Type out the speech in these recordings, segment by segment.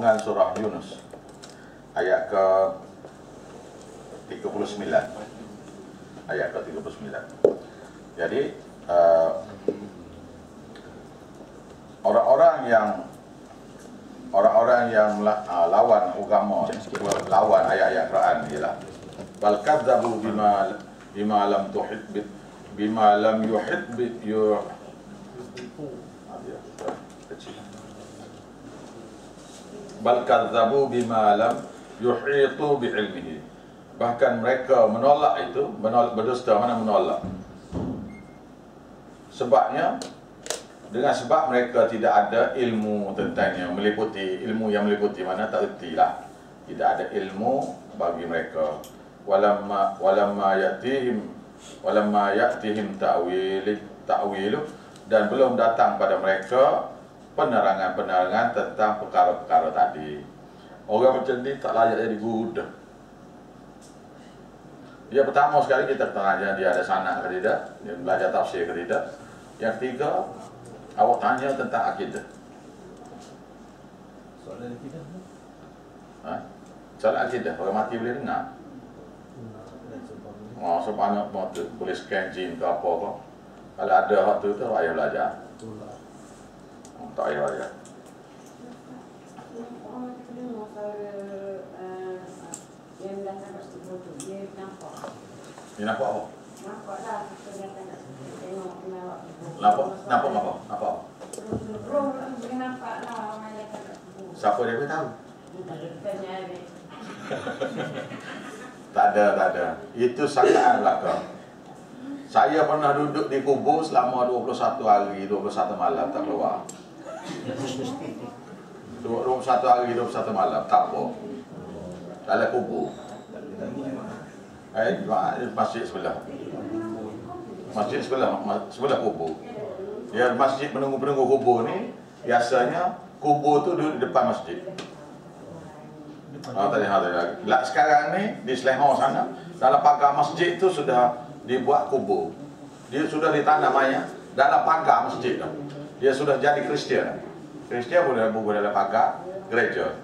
sambungan surah Yunus ayat ke 39. Ayat ke 39. Jadi orang-orang yang lawan agama, lawan ayat-ayat Quran ialah bal kadzabu bima lam tuhid bima lam yuhid bal kadzabu bima lam yuhitu bi ilmihi. Bahkan mereka menolak itu, berdusta. Mana menolak? Sebabnya, dengan sebab mereka tidak ada ilmu tentangnya, meliputi ilmu yang meliputi mana tak erti lah. Tidak ada ilmu bagi mereka. Walamma ya'tihim ta'wilu, dan belum datang pada mereka penerangan-penerangan tentang perkara-perkara tadi. Orang macam ni tak layak jadi guru dah. Dia pertama sekali kita tanya dia ada sanak ke tidak, dia belajar tafsir ke tidak. Yang ketiga, awak tanya tentang akidah. Soalan akidah? Soalan akidah, orang mati boleh dengar. Sebab boleh scan jin ke apa ke. Kalau ada hak tu payah belajar. Tak payah belajar. Dia nampak apa? Nampak lah. Nampak apa? Nampak lah. Siapa dia boleh tahu? Tak ada. Itu sangkaan belaka. Saya pernah duduk di kubur selama 21 hari, 21 malam tak keluar. 21 hari, 21 malam, tak apa. Dalam kubur. Masjid sebelah. Masjid sebelah kubur. Ya, masjid penunggu-penunggu kubur ni biasanya kubur tu duduk di depan masjid. Sekarang ni di Selangor sana, dalam pagar masjid tu sudah dibuat kubur. Dia sudah ditanam ayat dalam pagar masjid tu. Dia sudah jadi Kristian. Kristian boleh kubur dalam pagar gereja.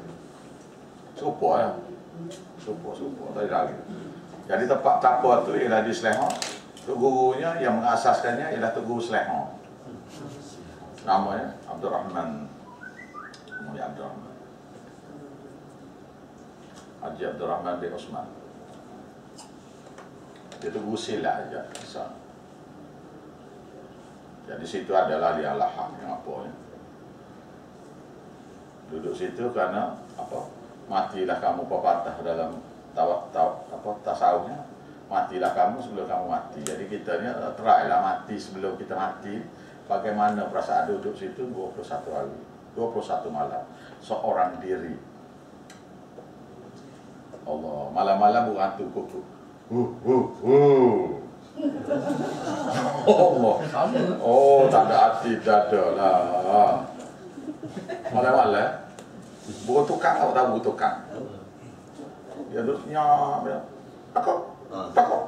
Serupa ya. Serupa tak ada lagi. Jadi tempat tapa tu ialah di Selangor. Tok gurunya yang mengasaskannya ialah Tok Guru Selangor. Namanya Abdul Rahman. Haji Abdul Rahman bin Osman. Dia tu guru silat aja. Jadi situ adalah dia lahak yang apa ya. Duduk situ karena apa? Matilah kamu pepatah dalam tasawufnya. Matilah kamu sebelum kamu mati. Jadi kita ni try lah mati sebelum kita mati. Bagaimana perasaan duduk situ 21 hari, 21 malam, seorang diri. Allah, malam-malam bukan hantu kuku. Allah. Oh, tak ada hati, tak ada lah. Malam-malam, burung tukang, awak tahu burung tukang? Dia duduknya, takut.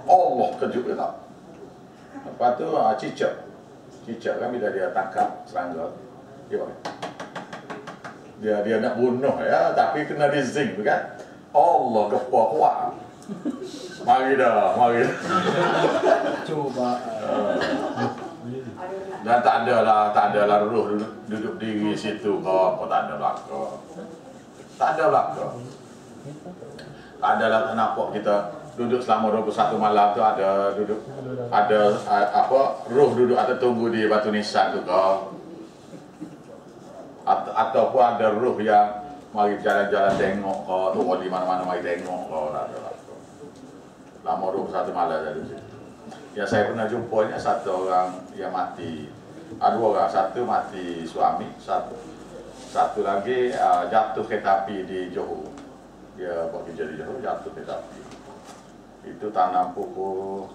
Allah, kejut dia tak. Lepas tu, cicak kan bila dia tangkap serangga, dia nak bunuh ya, tapi kena di zinc kan. Allah gepah kuat. Mari dah. Cuba. Dan tak ada lah roh duduk diri situ ke apa, tak ada belaka. Tak ada lah nampak kita duduk selama 21 malam tu ada roh duduk atau tunggu di batu nisan tu ke. Ataupun ada roh yang mari jalan-jalan tengok ke, tu di mana-mana mari tengok ke, tak ada lah. Lama 21 malam dari situ. Yang saya pernah jumpanya satu orang yang mati. Ada dua orang, satu mati suami, satu lagi jatuh kereta api di Johor. Dia buat kerja di Johor, jatuh kereta api. Itu tanam pukul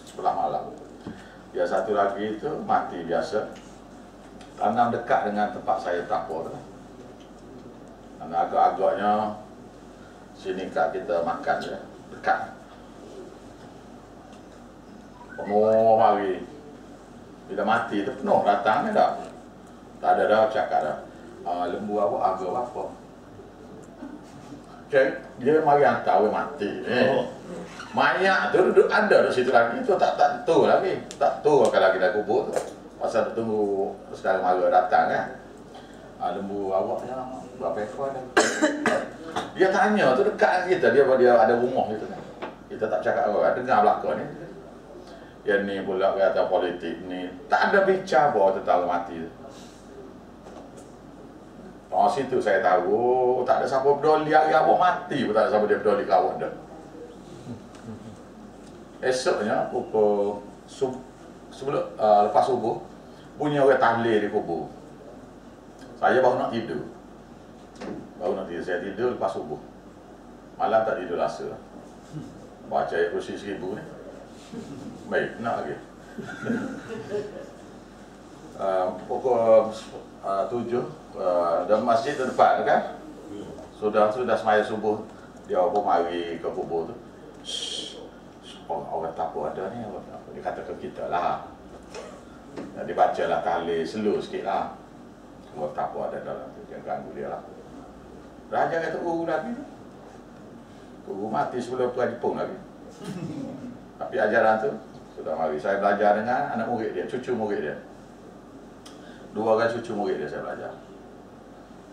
11 malam. Dia satu lagi itu mati biasa. Tanam dekat dengan tempat saya tapur. Dan agak-agaknya sini kat kita makan ya, dekat. Penuh hari. Bila mati tu penuh datang tak? Tak ada dah cakap dah. Lembu awak harga berapa? dia mari hantar orang mati. Mayat tu duduk ada di situ lagi, tu tak tahu lagi. Tak tahu kalau kita kubur tu. Pasal tunggu sekarang mara datang kan. Lembu awaknya berapa ekor ada. Dia tanya tu dekat kita, dia ada rumah gitu kan. Kita tak cakap apa, dengar belakang ni. Yang ni pula kata politik ni, tak ada bicara tentang mati tu. Oh, situ saya tahu, tak ada siapa peduli hari awak mati pun tak ada siapa dia peduli ke awak dah. Esoknya pukul sebelum lepas subuh bunyi orang tahlil di kubur. Saya baru nak tidur. Saya tidur lepas subuh. Malam tak tidur rasa. Baca ayat kursi 1000 ni. Baik, nak lagi. Pukul 7 dan masjid tu depan kan. Sudah semaya subuh dia pun mari ke kubur tu. Orang tapu ada ni, dia kata ke kita lah. Dia baca lah tahlil slow sikit lah. Orang tapu ada dalam tu, jangan ganggu dia lah. Raja kata, lagi ni. Guru mati sebelum Tuan Jepun lagi. Tapi ajaran tu sudah mari. Saya belajar dengan anak murid dia, cucu murid dia. 2 orang cucu murid dia saya belajar.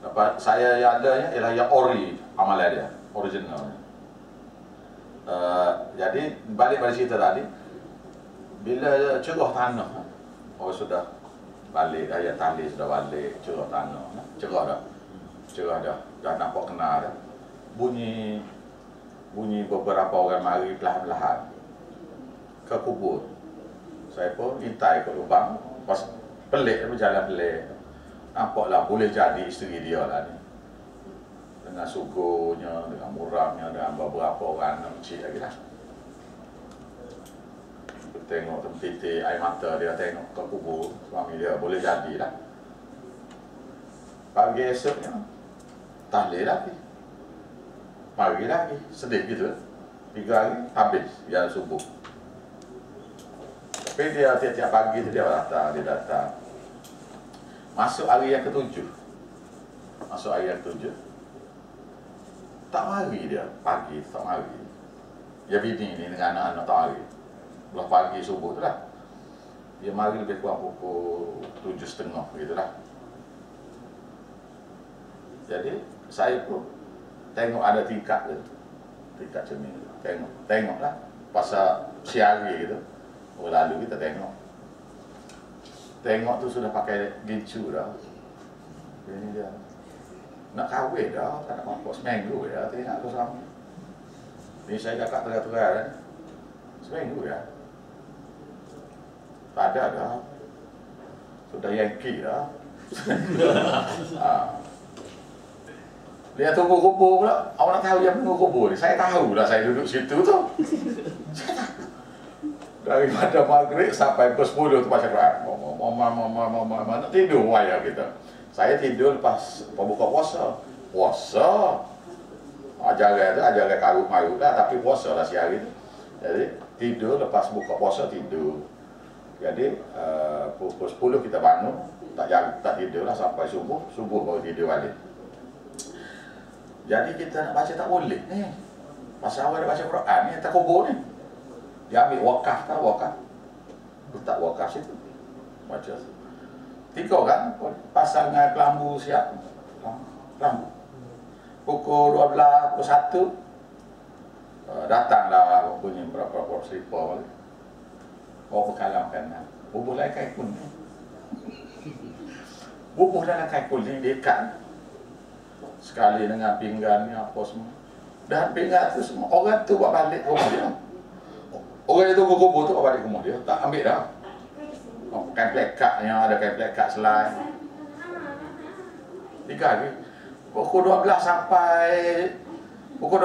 Dapat saya yang adanya ialah yang ori amalan dia, original. Jadi balik pada cerita tadi, bila cerah tanah, sudah balik, ayat tahlil sudah balik, cerah tanah, cerah dah nampak kena dah. Bunyi beberapa orang mari perlahan-lahan ke kubur. Saya pun intai ke lubang, pas pelik berjalan pelik. Nampaklah boleh jadi isteri dia lah ni. Dengan sugunya, dengan muramnya, dengan beberapa orang kecil lagi lah. Tengok titik air mata dia, tengok ke kubur suami dia, boleh jadi lah. Pagi esoknya tahlil lagi. Mari lagi, sedih gitu. 3 hari habis yang subuh. Tapi dia tiap-tiap pagi tu dia datang. Masuk hari yang ke-7. Tak mari dia pagi, tak mari. Dia bini ni dengan anak-anak tak mari. Belah pagi subuh tu lah. Dia mari lebih kurang pukul 7.30 gitu lah. Jadi saya pun tengok ada tingkat tu. Tingkat cermin. Tengoklah. Pasal siari gitu. Lalu kita tengok tu sudah pakai gincu dah. Ini dia nak kahwin dah, tak nak mampu seminggu ya, tengok aku sama. Ni saya cakap terang-terang kan. Seminggu ya. Tak ada dah. Sudah Yankee dah. Dia tunggu kubur pula. Awak nak tahu yang tunggu kubur ni? Saya tahu lah, saya duduk situ tu. Saya tahu. Daripada maghrib sampai pukul 10 tu baca Quran. Mama nak tidur wayar kita. Saya tidur lepas buka puasa. Ajaran tu ajaran karut-marut lah, tapi puasa lah siang tu. Jadi tidur lepas buka puasa tidur. Jadi pukul 10 kita bangun, tak tidur lah sampai subuh baru tidur balik. Jadi kita nak baca tak boleh ni. Masa awal dia baca Quran ni, tak kubur ni. Dia ambil wakaf. Letak wakaf situ. Baca. 3 orang pasang dengan kelambu siap. Kelambu. Pukul 12, pukul 1 datanglah punya berapa selipar balik. Bawa berkalamkan. Bubuh dalam kain kuning. Bubuh dalam kain kuning dekat. Sekali dengan pinggan ni apa semua. Dan pinggan tu semua orang tu buat balik rumah dia. Orang itu kubur tu buat balik rumah dia. Tak ambil dah. Kain plekatnya, ada kain plekat selai. 3 hari. Pukul 12 sampai pukul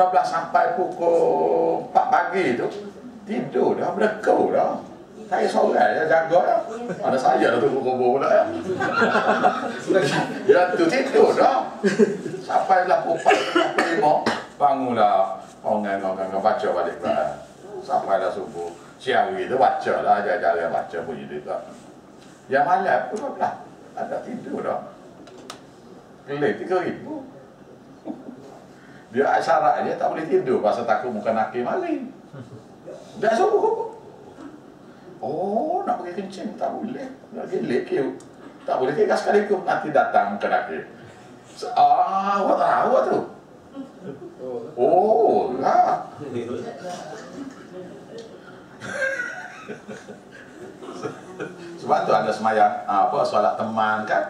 4 pagi tu tidur dah, berlekau dah. Saya seorang je jaga dah. Ada saya dah tunggu kubur pula ya. Dia tu tidur dah. Sampailah pukul 4, 5 bangunlah. Orang baca balik Quran. Sampailah subuh. Siang hari tu baca lah, ajar-ajar baca bunyi dia tak. Yang malam pun tak ada tidur dah. Kelih 3,000. Dia syaratnya tak boleh tidur pasal takut muka nakir mari. Dah suruh. Oh, nak pergi kencing tak boleh. Nak pergi lekir. Tak boleh kira sekali tu nanti datang muka nakir. Awak tahu tu. Oh, lah. Sebab tu ada semayang solat teman kan.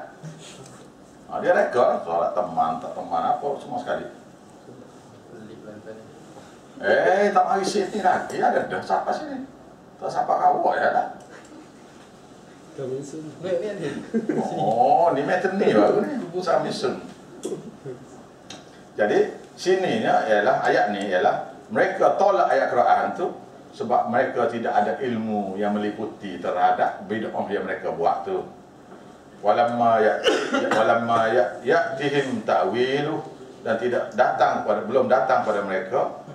Dia rekod solat teman, tak teman apa semua sekali. Tak mari sini lagi ada dah siapa sini? Tak siapa kau ya dah. Oh, ni meter ni baru ni busa misun. Jadi sininya ialah ayat ni ialah mereka tolak ayat Quran tu sebab mereka tidak ada ilmu yang meliputi terhadap bid'ah yang mereka buat tu. Walamma ya'tihim ta'wilu, dan belum datang pada mereka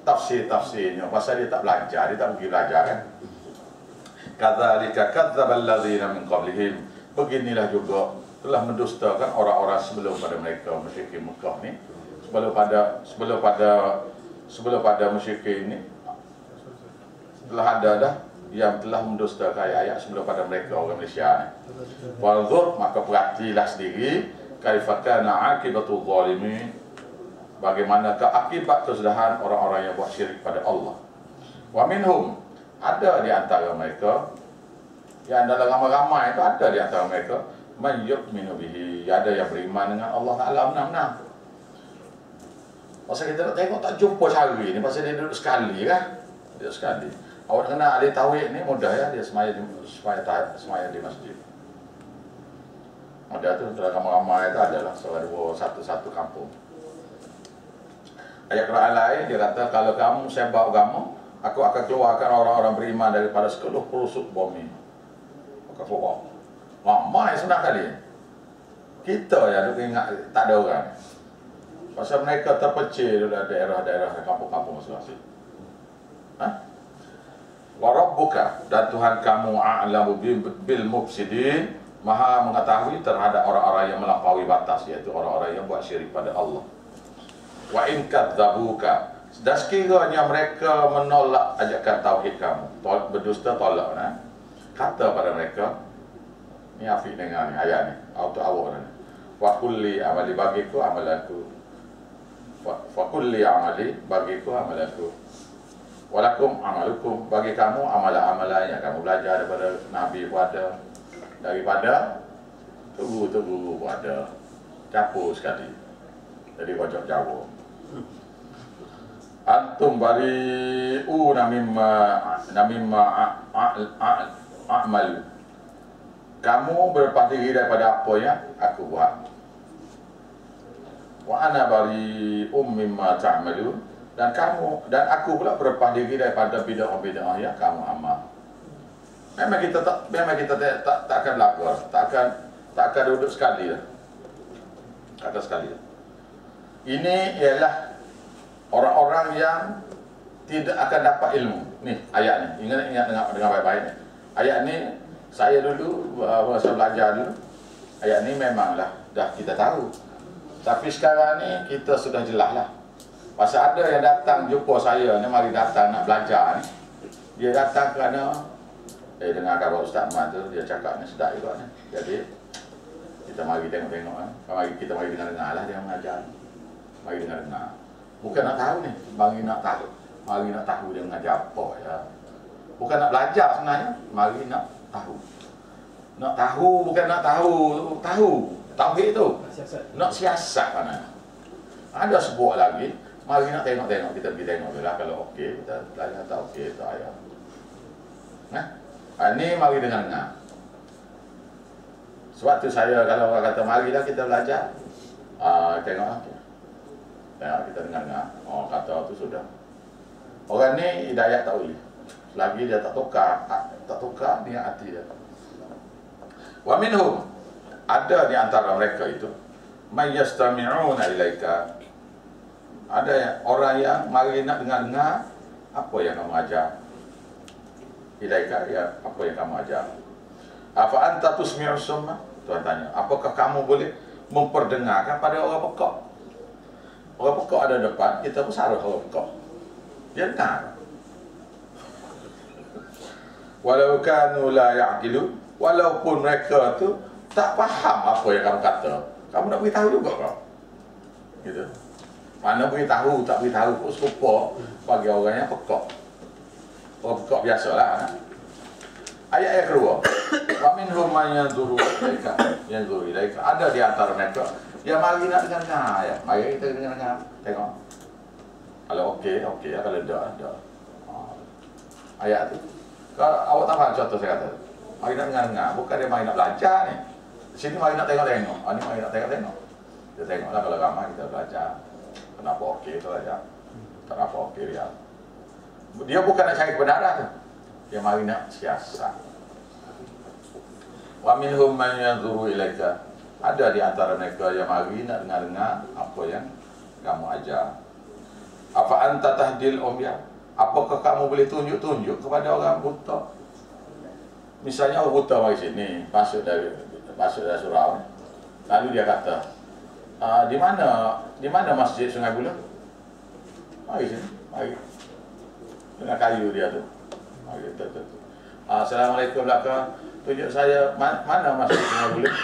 tafsir-tafsirnya pasal dia tak belajar, dia tak pergi belajar kan. Kadzalika kadzdzabal ladzina min qablihim, beginilah juga telah mendustakan orang-orang sebelum pada mereka musyrikin Mekah ni, sebelum pada musyrikin ini telah ada dah yang telah mendustakan ayat-ayat sebelum pada mereka orang Malaysia ni. Wanzur, maka perhatilah sendiri kaifa kana akibatul zalimin, bagaimanakah akibat kesudahan orang-orang yang buat syirik pada Allah. Wa minhum, ada di antara mereka, yang dalam ramai-ramai itu ada di antara mereka, man yu'minu bihi, ada yang beriman dengan Allah Ta'ala benar-benar. Pasal kita nak tengok tak jumpa sehari ni, pasal dia duduk sekali kan. Duduk sekali. Awak kenal ahli tauhid ni mudah ya, dia semaya di masjid. Mudah tu dalam ramai-ramai itu adalah satu kampung. Ayat Quran lain dia kata, kalau kamu sebab agama, aku akan keluarkan orang-orang beriman daripada seluruh pelosok bumi. Akan keluar. Ramai senang kali. Kita yang duk ingat tak ada orang. Pasal mereka terpecil dalam daerah-daerah kampung-kampung masing-masing. Wa rabbuka, dan Tuhan kamu a'lamu bil mufsidin, maha mengetahui terhadap orang-orang yang melampaui batas, iaitu orang-orang yang buat syirik pada Allah. Wa in kadzabuka, dan sekiranya mereka menolak ajakan tauhid kamu, berdusta tolak kata pada mereka, ni Afiq dengar ni ayat ni, auto awak ni. Wa kulli amali, bagiku amalanku. Fa kulli amali, bagiku amalanku. Walakum amalukum, bagi kamu amalan-amalan yang kamu belajar daripada Nabi daripada guru-guru ada, capur sekali. Jadi wajib Jawa. Antum bari'una mimma a'malu. Kamu berlepas diri daripada apa yang aku buat. Wa ana bari'um mimma ta'malun, dan aku pula berlepas diri daripada bid'ah-bid'ah yang kamu amal. Memang kita tak akan lakar, tak akan duduk sekali lah. Tak akan sekali lah. Ini ialah orang-orang yang tidak akan dapat ilmu. Ni ayat ni, ingat dengan baik-baik ni. Ayat ni saya dulu masa belajar dulu, ayat ni memanglah dah kita tahu. Tapi sekarang ni kita sudah jelas lah. Pasal ada yang datang jumpa saya ni, mari datang nak belajar ni. Dia datang kerana dengar kata Ustaz Mat tu, dia cakap ni sedap juga ni. Jadi kita mari tengok-tengok kan. Kita mari dengar-dengar lah dia mengajar. Mari dengar-dengar. Bukan nak tahu ni, mari nak tahu. Mari nak tahu dia mengajar apa ya. Bukan nak belajar sebenarnya, mari nak tahu. Nak tahu bukan nak tahu tauhid tu. Nak siasat kan. Ada sebuah lagi, mari nak tengok-tengok, kita pergi tengok dulu lah. Kalau okey, kita belajar, tak okey, tak payah. Ini mari dengar-dengar. Sebab tu saya, kalau orang kata mari dah kita belajar, tengok lah. Tengok, kita dengar-dengar. Oh, kata tu sudah. Orang ni hidayat tak boleh. Selagi dia tak tukar niat hati dia. Wa minhum, ada di antara mereka itu, may yastami'una ilaika, ada orang yang mari nak dengar-dengar apa yang kamu ajar. Ilaika, ya, apa yang kamu ajar. Afa anta tusmi'u summa? Tuhan tanya, apakah kamu boleh memperdengarkan pada orang pekak? Orang pekak ada depan, kita pun saruh kok. Dia dengar. Walau kanu la ya'qilu, walaupun mereka tu tak faham apa yang kamu kata, kamu nak beritahu juga kau. Gitu. Mana beritahu, tak beritahu pun serupa bagi orang yang pekak. Orang pekak biasalah. Ayat yang kedua. Wa minhum man yanzuru ilaika. Ada di antara mereka yang mari nak dengar ayat. Mari kita dengar. Tengok. Kalau okey, kalau ada. Ayat tu. Kalau awak tak faham contoh saya kata. Mari nak dengar. Bukan dia mari nak belajar ni. Sini mari nak tengok-tengok. Ni mari nak tengok-tengok. Kita tengoklah kalau ramai kita belajar. Kenapa okey tu aja. Kenapa okey dia. Dia bukan nak cari kebenaran tu. Dia mari nak siasat. Wa minhum man yanzuru ilaika. Ada di antara mereka yang mari nak dengar-dengar apa yang kamu ajar. Apa anta tahdil umya? Apakah kamu boleh tunjuk-tunjuk kepada orang buta? Misalnya orang buta mari sini, masuk dari surau. Lalu dia kata, di mana masjid Sungai Buloh? Mari sini, mari. Dengan kayu dia tu. Mari tu. Assalamualaikum belaka. Tunjuk saya mana masjid Sungai Buloh.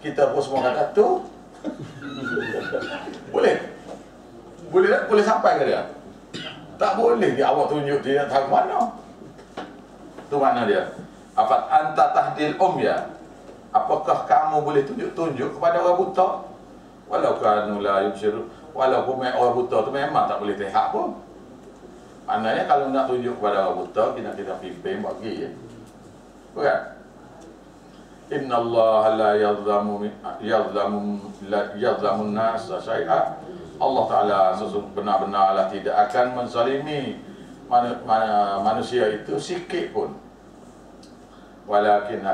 Kita pun semua kata tu. Boleh sampai ke dia? Tak boleh dia awak tunjuk dia tahu mana. Tu mana dia? Afat anta tahdil umya. Apakah kamu boleh tunjuk kepada orang buta? Walau kanu la yubsirun. Walaupun orang buta tu memang tak boleh lihat pun. Maknanya kalau nak tunjuk kepada orang buta, kita pimpin bagi ya. Bukan? Inna Allah la yazlamu nas syai'a. Allah Ta'ala benar-benarlah tidak akan menzalimi manusia itu sikit pun. Walakin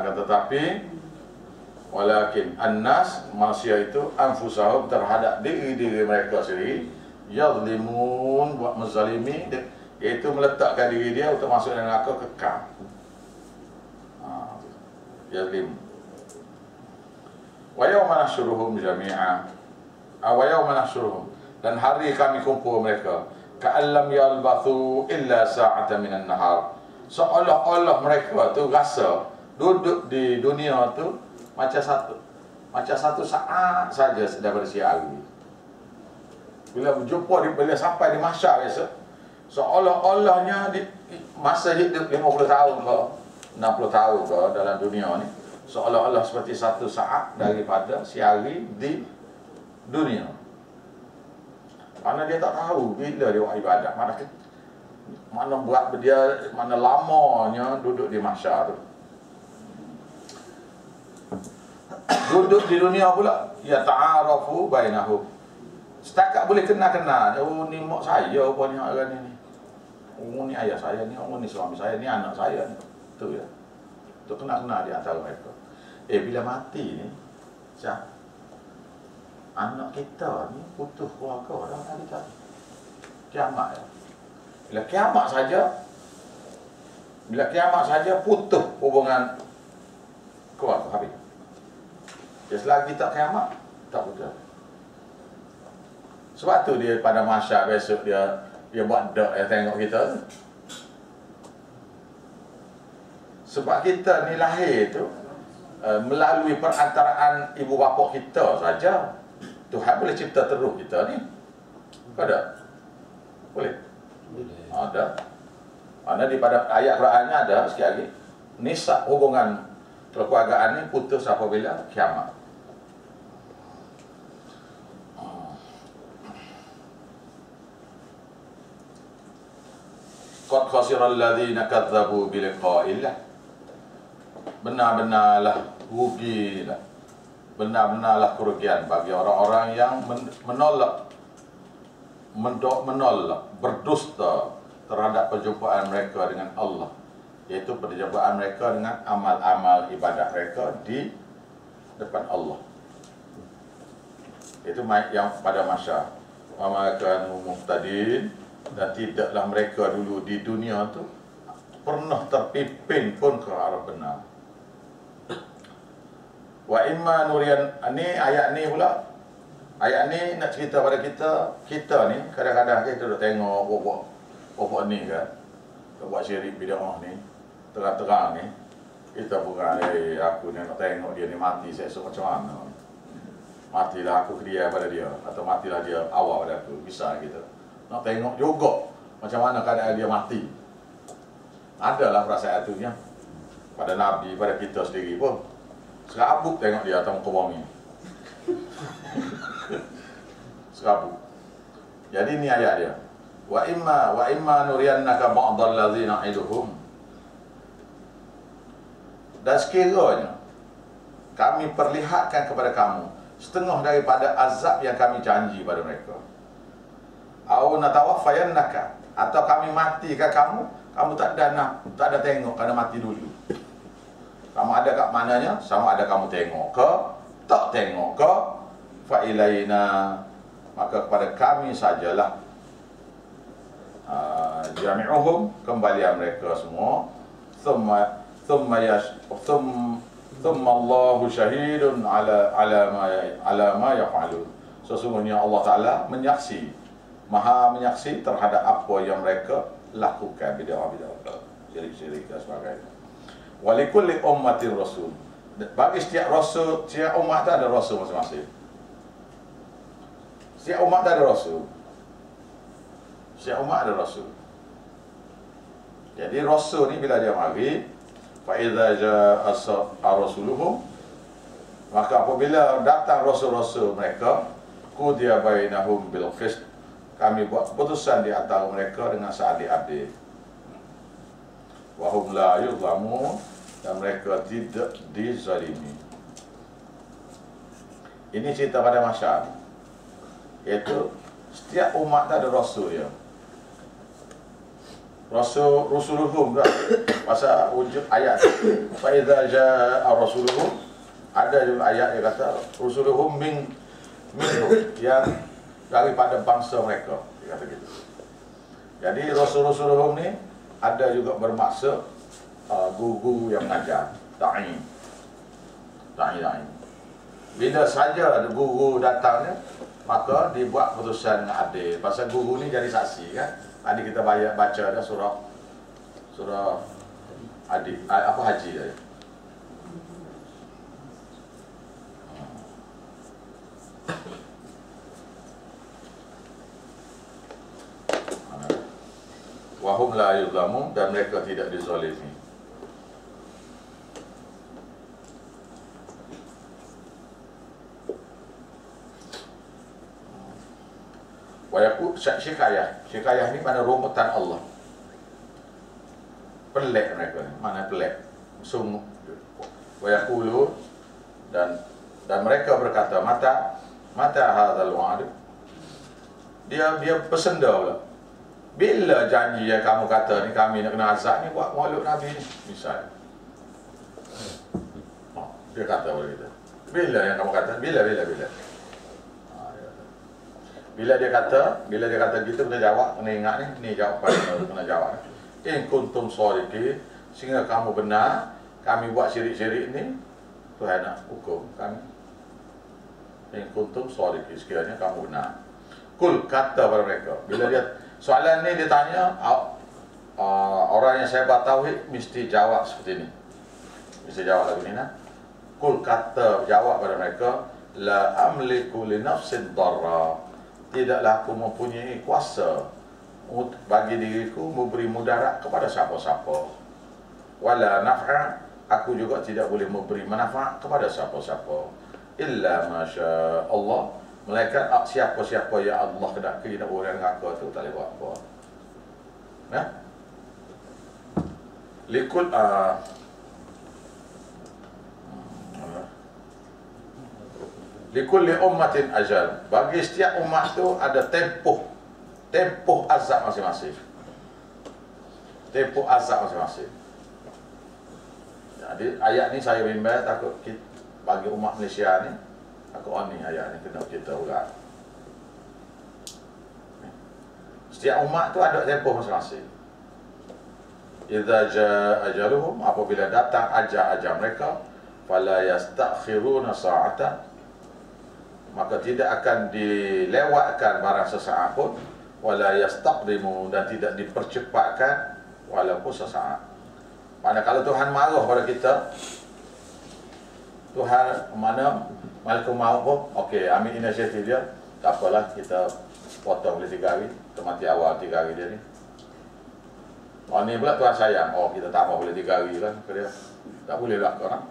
annas, manusia itu anfusahum, terhadap diri mereka sendiri, yazlimun, buat menzalimi, iaitu meletakkan diri dia untuk masuk dalam neraka kekal. Yazlim. Wa yawma nahsyuruhum jami'a. Wa yawma nahsyuruhum, dan hari kami kumpul mereka, ka'allam yalbathu illa sa'atan minan nahar. Seolah-olah mereka tu rasa duduk di dunia tu macam satu saat saja daripada siang hari. Bila berjumpa bila sampai di mahsyar esok, seolah-olahnya masa hidup 50 tahun ke 60 tahun ke dalam dunia ni, seolah-olah seperti satu saat daripada siang hari di dunia. Karena dia tak tahu bila dia buat ibadat, mana buat dia, mana lamanya duduk di mahsyar tu. Duduk di dunia pula, ya ta'arafu bainahum. Setakat boleh kenal-kenal. Oh ni mak saya, apa ni orang ni. Oh ni ayah saya ni, oh ni suami saya ni, anak saya ni. Tu ya. Tu kenal-kenal di antara mereka. Bila mati ni, anak kita ni putus keluarga dah hari tadi. Kiamat ya. Bila kiamat saja putus hubungan keluarga habis. Selagi tak kiamat, tak putus. Sebab tu dia pada mahsyar besok dia buat doa tengok kita. Sebab kita ni lahir tu melalui perantaraan ibu bapa kita saja. Tuhan boleh cipta terus kita ni. Ada? Boleh? Ada. Mana di pada ayat Qurannya ada sikit lagi. Nisa, hubungan kekeluargaan ni putus apabila kiamat. Qad khasiral ladzina kadzdzabu bi liqa'illah. Benar-benarlah rugilah. Benar-benarlah kerugian bagi orang-orang yang menolak, berdusta terhadap perjumpaan mereka dengan Allah, iaitu perjumpaan mereka dengan amal-amal ibadat mereka di depan Allah. Itu yang pada masa wa ma kanu muhtadin, dan tidaklah mereka dulu di dunia tu pernah terpimpin pun ke arah benar. Wa imma nurian, ni ayat ni pula Ayat ni nak cerita pada kita ni kadang-kadang kita duk tengok pokok ni kan, buat syirik bid'ah ni, terang-terang ni, kita bukan aku ni nak tengok dia ni mati esok macam mana. Matilah aku ke dia pada dia, atau matilah dia awal pada aku, bisa kita. Nak tengok juga macam mana keadaan dia mati. Adalah perasaan tu nya. Pada Nabi, pada kita sendiri pun. Serabut tengok dia atas muka bumi. Serabut. Jadi ni ayat dia. Wa imma nuriyannaka ba'dal ladzina iduhum. Dan sekiranya kami perlihatkan kepada kamu setengah daripada azab yang kami janji pada mereka. Au natawaffayannaka, atau kami matikan kamu tak ada tengok kerana mati dulu. Sama ada kat mananya, sama ada kamu tengok ke, tak tengok ke, fa ilaina, maka kepada kami sajalah jami'uhum, kembalian mereka semua. Thumma Allahu syahidun ala ma yaf'alun. Sesungguhnya Allah Ta'ala Maha menyaksi terhadap apa yang mereka lakukan, bid'ah, syirik dan sebagainya. Walikulli ummatir rasul. Bagi setiap rasul, setiap umat ada rasul masing-masing. Setiap umat ada rasul. Setiap umat ada rasul. Jadi rasul ni bila dia mari, fa idza jaa rasuluhum, maka apabila datang rasul-rasul mereka, qudiya bainahum bil qist, kami buat keputusan di antara mereka dengan seadil-adil. Wa hum la yuzlamun, dan mereka tidak dizalimi. Ini cerita pada masyarakat, iaitu setiap umat ada rasul ya. Rusuluhum kan, pasal wujud ayat. Fa idza jaa rasuluhum, ada juga ayat yang kata rusuluhum minhum, yang daripada bangsa mereka, dia kata gitu. Jadi rusuluhum ni ada juga bermaksud guru yang mengajar, da'i. Bila saja ada guru datangnya, maka dibuat keputusan dengan adil. Pasal guru ni jadi saksi kan. Tadi kita baca ada surah adil, haji tadi. Wahum la yuzlamun, dan mereka tidak dizalimi. Wayaku syikayah ni mana rumputan Allah. Pelik mereka ni, mana pelik. Sungguh. Wayakulu, dan mereka berkata, mata hadzal wa'd. Dia pesenda pula. Bila janji yang kamu kata ni kami nak kena azab ni buat makhluk Nabi ni, misal. Dia kata kepada kita, bila yang kamu kata, bila. Bila dia kata gitu, kena jawab, kena ingat ni jawapan kena jawab. In kuntum shadiqin, sehingga kamu benar, kami buat syirik-syirik ni, Tuhan nak hukum kami. In kuntum shadiqin, sekiranya kamu benar. Kul, kata pada mereka. Bila dia soalan ni dia tanya, orang yang sehebat tauhid mesti jawab seperti ni. Mesti jawab lagu ni nah. Kul, kata jawab pada mereka, la amliku li nafsin darra, tidaklah aku mempunyai kuasa bagi diriku memberi mudarat kepada siapa-siapa. Wala naf'a, aku juga tidak boleh memberi manfaat kepada siapa-siapa. Illa masya Allah, melainkan siapa-siapa yang Allah kedaki nak orang aku tu tak boleh buat apa. Nah, likul likulli ummatin ajal, bagi setiap umat tu ada tempoh azab masing-masing. Tempoh azab masing-masing. Jadi ayat ni saya bimbang takut bagi umat Malaysia ni, takut ni ayat ni kena kita urat. Setiap umat tu ada tempoh masing-masing. Idza jaa ajaluhum, apabila datang ajal mereka, fala yastakhiruna sa'atan, maka tidak akan dilewatkan barang sesaat pun, wala yastaqdimu, dan tidak dipercepatkan walaupun sesaat. Mana kalau Tuhan marah pada kita, Tuhan mana malaikat maut pun, okey, ambil inisiatif dia, tak apalah, kita potong boleh 3 hari, kita mati awal 3 hari dia ni. Oh ni pula Tuhan sayang, oh kita tak mau boleh 3 hari kan ke dia. Tak boleh lah korang.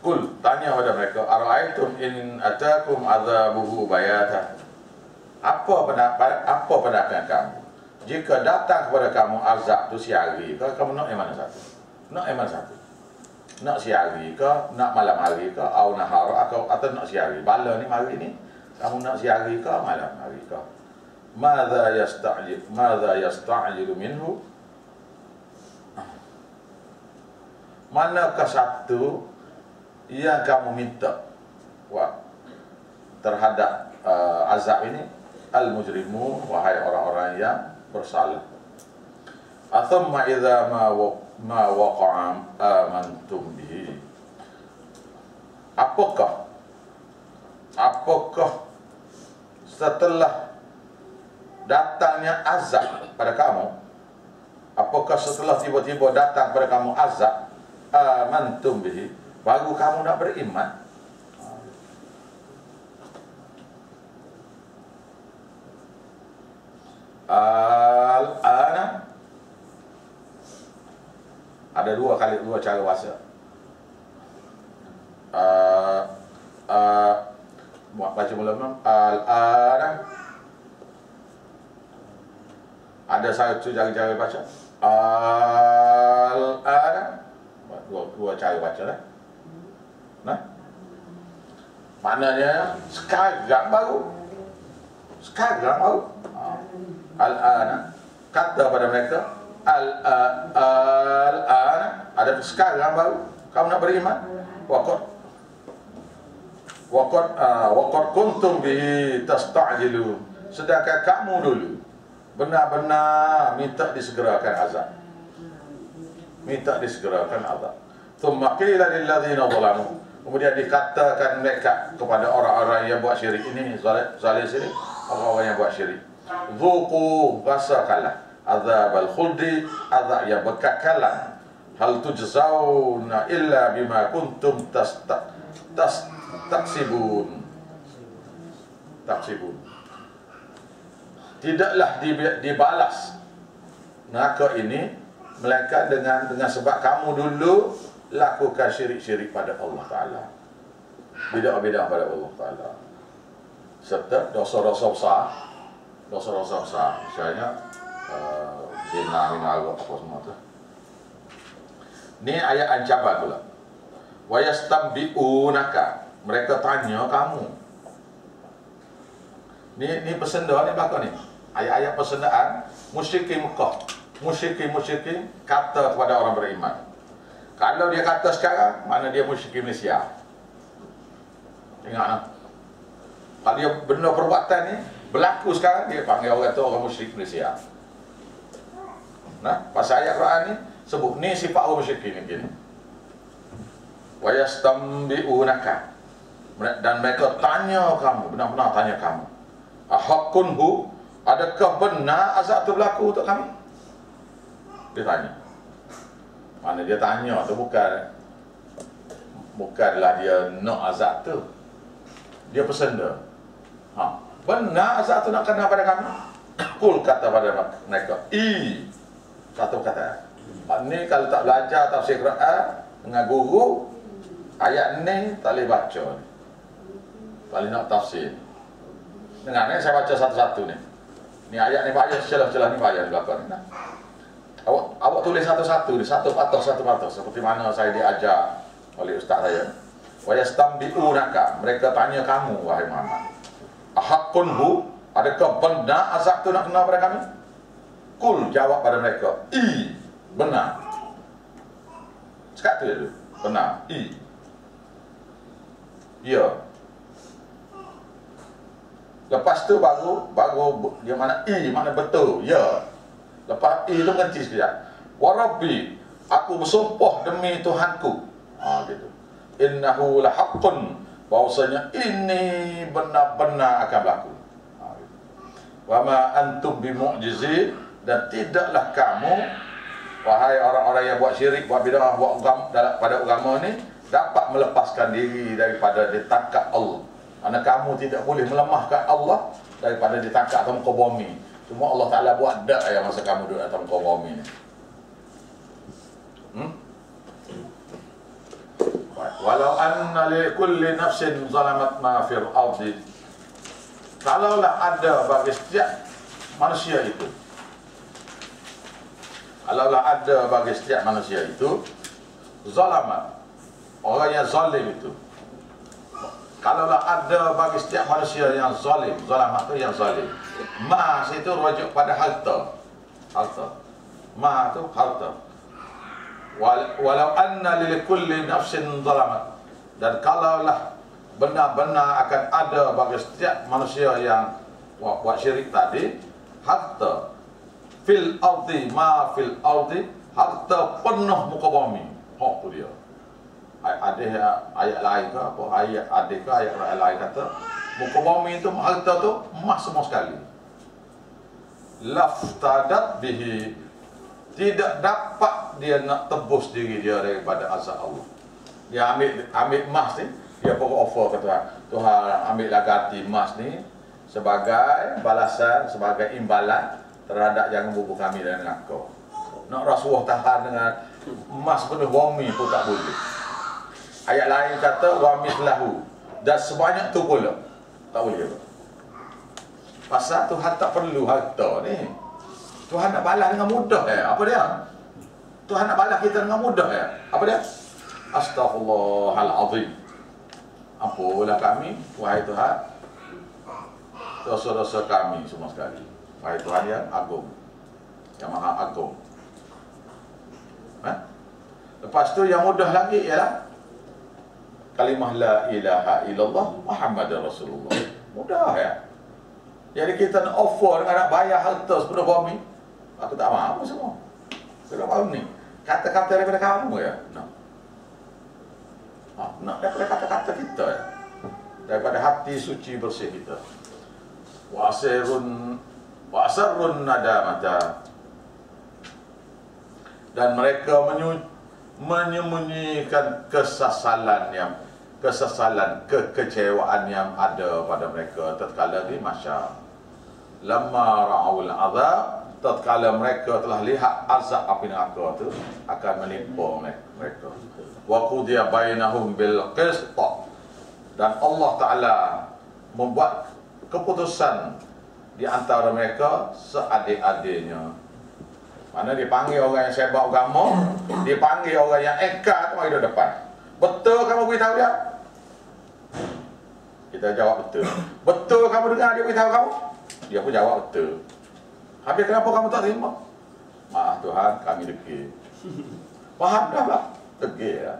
Kul, tanya pada mereka, ara'aitum in atakum azabuhu bayata. Apa pendapat kamu? Jika datang kepada kamu azab tu siang hari, kamu nak yang mana satu? Nak yang mana satu? Nak siang hari ke, nak malam hari ke, atau nahar, atau nak siang hari? Bala ni hari ni, kamu nak siang hari ke, malam hari ke? Madza yasta'jilu minhu? Manakah satu yang kamu minta terhadap azab ini? Al-mujrimu, wahai orang-orang yang bersalah. Athumma idza ma waqa'a amantum bihi. Apakah setelah datangnya azab pada kamu, apakah setelah tiba-tiba datang pada kamu azab, amantum bihi, baru kamu nak beriman? Al-ana, ada dua cara bahasa. Baca mula-mula. Al-ana, ada satu cara baca. Al-ana, dua cara baca lah. Nah, maknanya sekarang baru. Al-ana, kata pada mereka, al-ana, ada sekarang baru kamu nak beriman. Waqad kuntum bihi tasta'jilun, sedangkan kamu dulu benar-benar minta disegerakan azab. Thumma qila lil ladzina zalamu, kemudian dikatakan mereka kepada orang-orang yang buat syirik ini, zalim syirik, orang-orang yang buat syirik, zuqu, rasakanlah azabal khuldi, azab yang berkekalan, hal tujzauna illa bima kuntum taksibun. Tidaklah dibalas neraka ini melainkan dengan sebab kamu dulu lakukan syirik-syirik pada Allah Ta'ala, bidah-bidah pada Allah Ta'ala, serta dosa-dosa besar, misalnya zina, minarok, apa semua tu. Ni ayat ancaman pula. Wa yastambi'unaka, mereka tanya kamu. Ni pesenda ni belakang ni. Ayat-ayat pesendaan musyrikin Mekah. Musyrikin kata kepada orang beriman. Kalau dia kata sekarang, mana dia musyrikin Malaysia. Ingat. Kalau dia benda perbuatan ni berlaku sekarang, dia panggil orang tu orang musyrik Malaysia. Nah, pasal ayat Quran ni sebut ni sifat orang musyrikin ni. Wa yastambi'unaka, dan mereka tanya kamu, benar-benar tanya kamu, ahaqqun hu, adakah benar azab tu berlaku untuk kami? Dia tanya. Mana dia tanya tu bukanlah dia nak azab tu, dia pesenda. Benar azab tu nak kena pada kami? Kul, kata pada mereka, satu kata. Ni kalau tak belajar tafsir Quran dengan guru, ayat ni tak boleh baca ni. Tak boleh nak tafsir. Dengar ni, saya baca satu-satu ni. Ni ayat ni banyak, celah-celah ni banyak di belakang ni. Awak tulis satu-satu ni, satu patah, seperti mana saya diajar oleh ustaz saya. Wa yastambi'unaka, mereka tanya kamu, wahai Muhammad, ahaqqun hu, adakah benar azab tu nak kena pada kami? Kul, jawab pada mereka, benar. Cakap tu dulu, benar, ya. Lepas tu baru dia mana mana betul, ya. Lepas tu berhenti sekejap. Wa rabbi, Aku bersumpah demi Tuhanku. Gitu. Innahu lahaqqun, bahwasanya ini benar-benar akan berlaku. Gitu. Wa ma antum bimu'jizin, dan tidaklah kamu, wahai orang-orang yang buat syirik, buat bid'ah, buat pada agama ni, dapat melepaskan diri daripada ditangkap Allah. Karena kamu tidak boleh melemahkan Allah daripada ditangkap atas muka bumi. Cuma Allah Ta'ala buat dak yang masa kamu duduk atas muka bumi ni. Walau anna li kulli nafsin zalamat ma fil ardi, kalaulah ada bagi setiap manusia itu, kalaulah ada bagi setiap manusia itu zalamat, orang yang zalim itu, kalaulah ada bagi setiap manusia yang zalim, zalamat itu yang zalim, ma itu rujuk pada harta, ma itu harta. Walau anna likulli nafsin zalamat, dan kalaulah benar-benar akan ada bagi setiap manusia yang buat syirik tadi harta fil ardi, ma fil ardi, harta penuh muka bumi. Tu dia. Ayat lain ke apa? Ayat adik ke ayat lain kata muka bumi itu harta tu emas semua sekali. Laftadat bihi, tidak dapat dia nak tebus diri dia daripada azab Allah. Dia ambil emas ni, dia pokok offer ke Tuhan, Tuhan ambillah ganti emas ni sebagai balasan, sebagai imbalan terhadap jangan bubuh kami dengan kau. Nak rasuah tahan dengan emas penuh bumi pun tak boleh. Ayat lain kata wa mislahu, dan sebanyak tu pula tak boleh. Pasal Tuhan tak perlu harta ni. Tuhan nak balas dengan mudah. Apa dia? Tuhan nak balas kita dengan mudah. Apa dia? Astaghfirullahalazim. Ampunlah kami, wahai Tuhan, dosa-dosa kami semua sekali. Wahai Tuhan yang agung, yang maha agung. Lepas tu yang mudah lagi ialah kalimah la ilaha illallah Muhammadur Rasulullah. Mudah ya. Jadi kita nak offer dengan nak bayar harta sepenuh bumi, aku tak mahu semua. Sudah mahu ni kata-kata daripada kamu ya. Nak daripada kata-kata kita ya. Daripada hati suci bersih kita. Wa asrun nadamata, dan mereka menyembunyikan kesesalan, kekecewaan yang ada pada mereka tatkala di mahsyar. Lamma ra'ul azab, tatkala mereka telah lihat azab api neraka itu akan menimpa mereka. Wa qudiya bainahum bil qist, dan Allah Ta'ala membuat keputusan di antara mereka seadil-adilnya. Mana dipanggil orang yang sebab agama, dipanggil orang yang engkar tu mari di depan. Betul kamu beritahu dia? Kita jawab betul. Betul kamu dengar dia beritahu kamu? Dia pun jawab betul. Habis kenapa kamu tak terima? Maaf Tuhan, kami degil. Faham dah tak? Degil lah.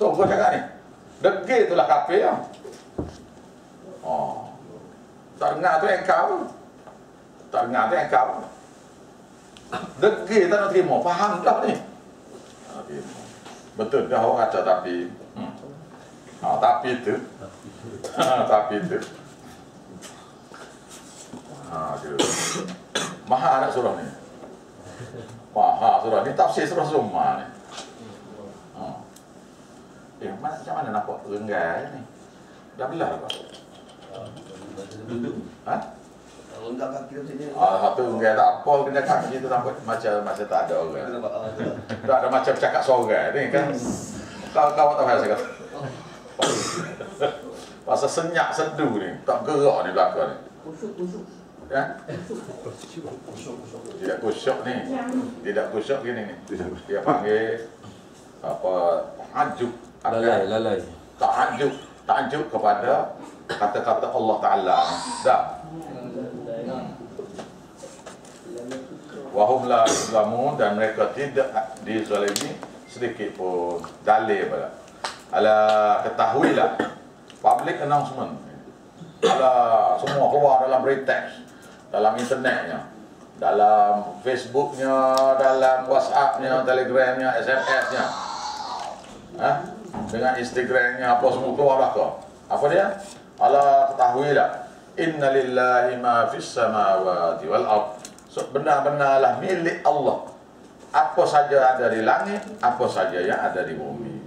So, kau cakap ni, degil itulah kafir lah. Tak dengar tu engkau. Tak dengar tu engkau. Degil tak nak terima. Faham dah ni? Betul dah orang kata tapi. Tapi itu. Tapi itu. Maha anak surah ni. Maha surah ni tafsir surah Zumar ni. Macam mana nampak renggai ni? Dah belah apa? Rendah kaki macam ni. Satu renggai tak apa, kena kaki tu nampak macam tak ada orang. Tak ada macam cakap seorang ni kan. Kau tak payah saya kata. Pasal senyak sedu ni, tak gerak ni belakang ni. Kusuk. Ya? Tidak kusyuk ni. Tidak kusyuk gini ni. Dia panggil apa? Ta'ajub. Lalai. Ta'ajub kepada kata-kata Allah Ta'ala. Dah. Wahum la yuzlamun, dan mereka tidak dizalimi sedikit pun. Dalil pada. Ala ketahuilah. Public announcement. Ala semua keluar dalam berita, dalam internetnya. dalam Facebooknya, dalam WhatsAppnya, Telegramnya, SMS-nya, dengan Instagramnya, apa semua keluar dah kau. Apa dia? Allah ketahuilah, inna lillahi ma fis samawati wal ard. So, benar-benarlah milik Allah apa saja ada di langit, apa saja yang ada di bumi.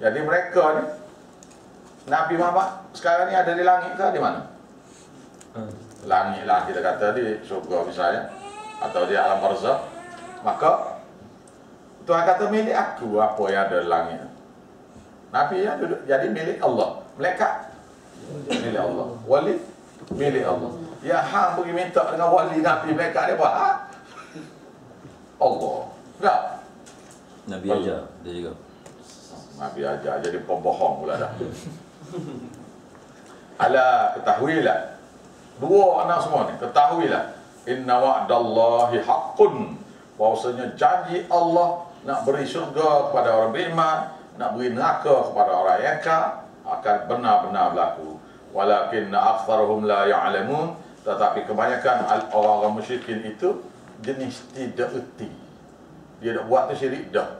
Jadi mereka ni, Nabi Muhammad sekarang ni ada di langit ke di mana? Langit lah kita kata, di surga misalnya, atau di alam barzakh. Maka Tuhan kata milik aku apa yang ada di langit. Nabi yang duduk jadi milik Allah. Malaikat milik Allah. Wali milik Allah. Ya hang pergi minta dengan wali Nabi malaikat dia apa? Allah. Tak? Nabi ajar dia juga. Nabi ajar jadi pembohong pula dah. Ala ketahuilah. Dua anak semua ni, ketahuilah, inna wa'dallahi haqqun, bahwasanya janji Allah nak beri syurga kepada orang beriman, nak beri neraka kepada orang yang kafir akan benar-benar berlaku. Walakinna aktsaruhum la ya'lamun, tetapi kebanyakan orang-orang musyrikin itu jenis tidak erti. Dia nak buat tu syirik dah.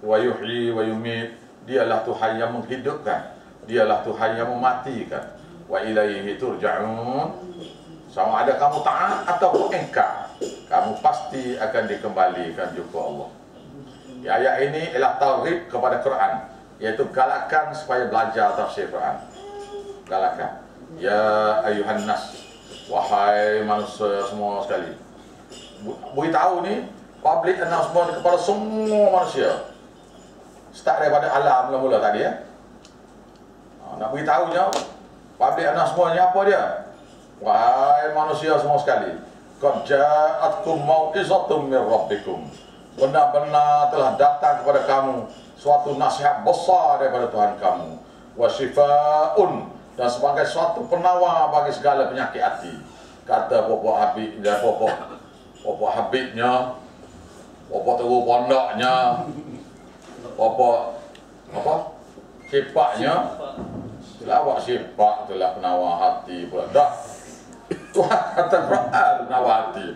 Wa yuhyi wa yumit, dialah Tuhan yang menghidupkan, dialah Tuhan yang mematikan. Wa ilaihi turja'un, sama ada kamu taat atau engkar, kamu pasti akan dikembalikan jumpa Allah. Di ayat ini ialah targhib kepada Quran, iaitu galakan supaya belajar tafsir Quran. Galakan, ya ayuhan nas, wahai manusia semua sekali. Beritahu ni public announcement kepada semua manusia. Start daripada alam mula-mula tadi ya. Nak beritahunya public announcement apa dia? Wahai manusia semua sekali, qad ja'atkum mau'izatun min rabbikum, benar-benar telah datang kepada kamu suatu nasihat besar daripada Tuhan kamu, wa shifaa'un, dan sebagai suatu penawar bagi segala penyakit hati. Kata Bapak Habib dan Bapak Habibnya, Bapak terus pondoknya, Bapak apa? Sifaknya, selawat sifat itulah penawar hati pula. Dah Tuhan kata Quran penawar hati.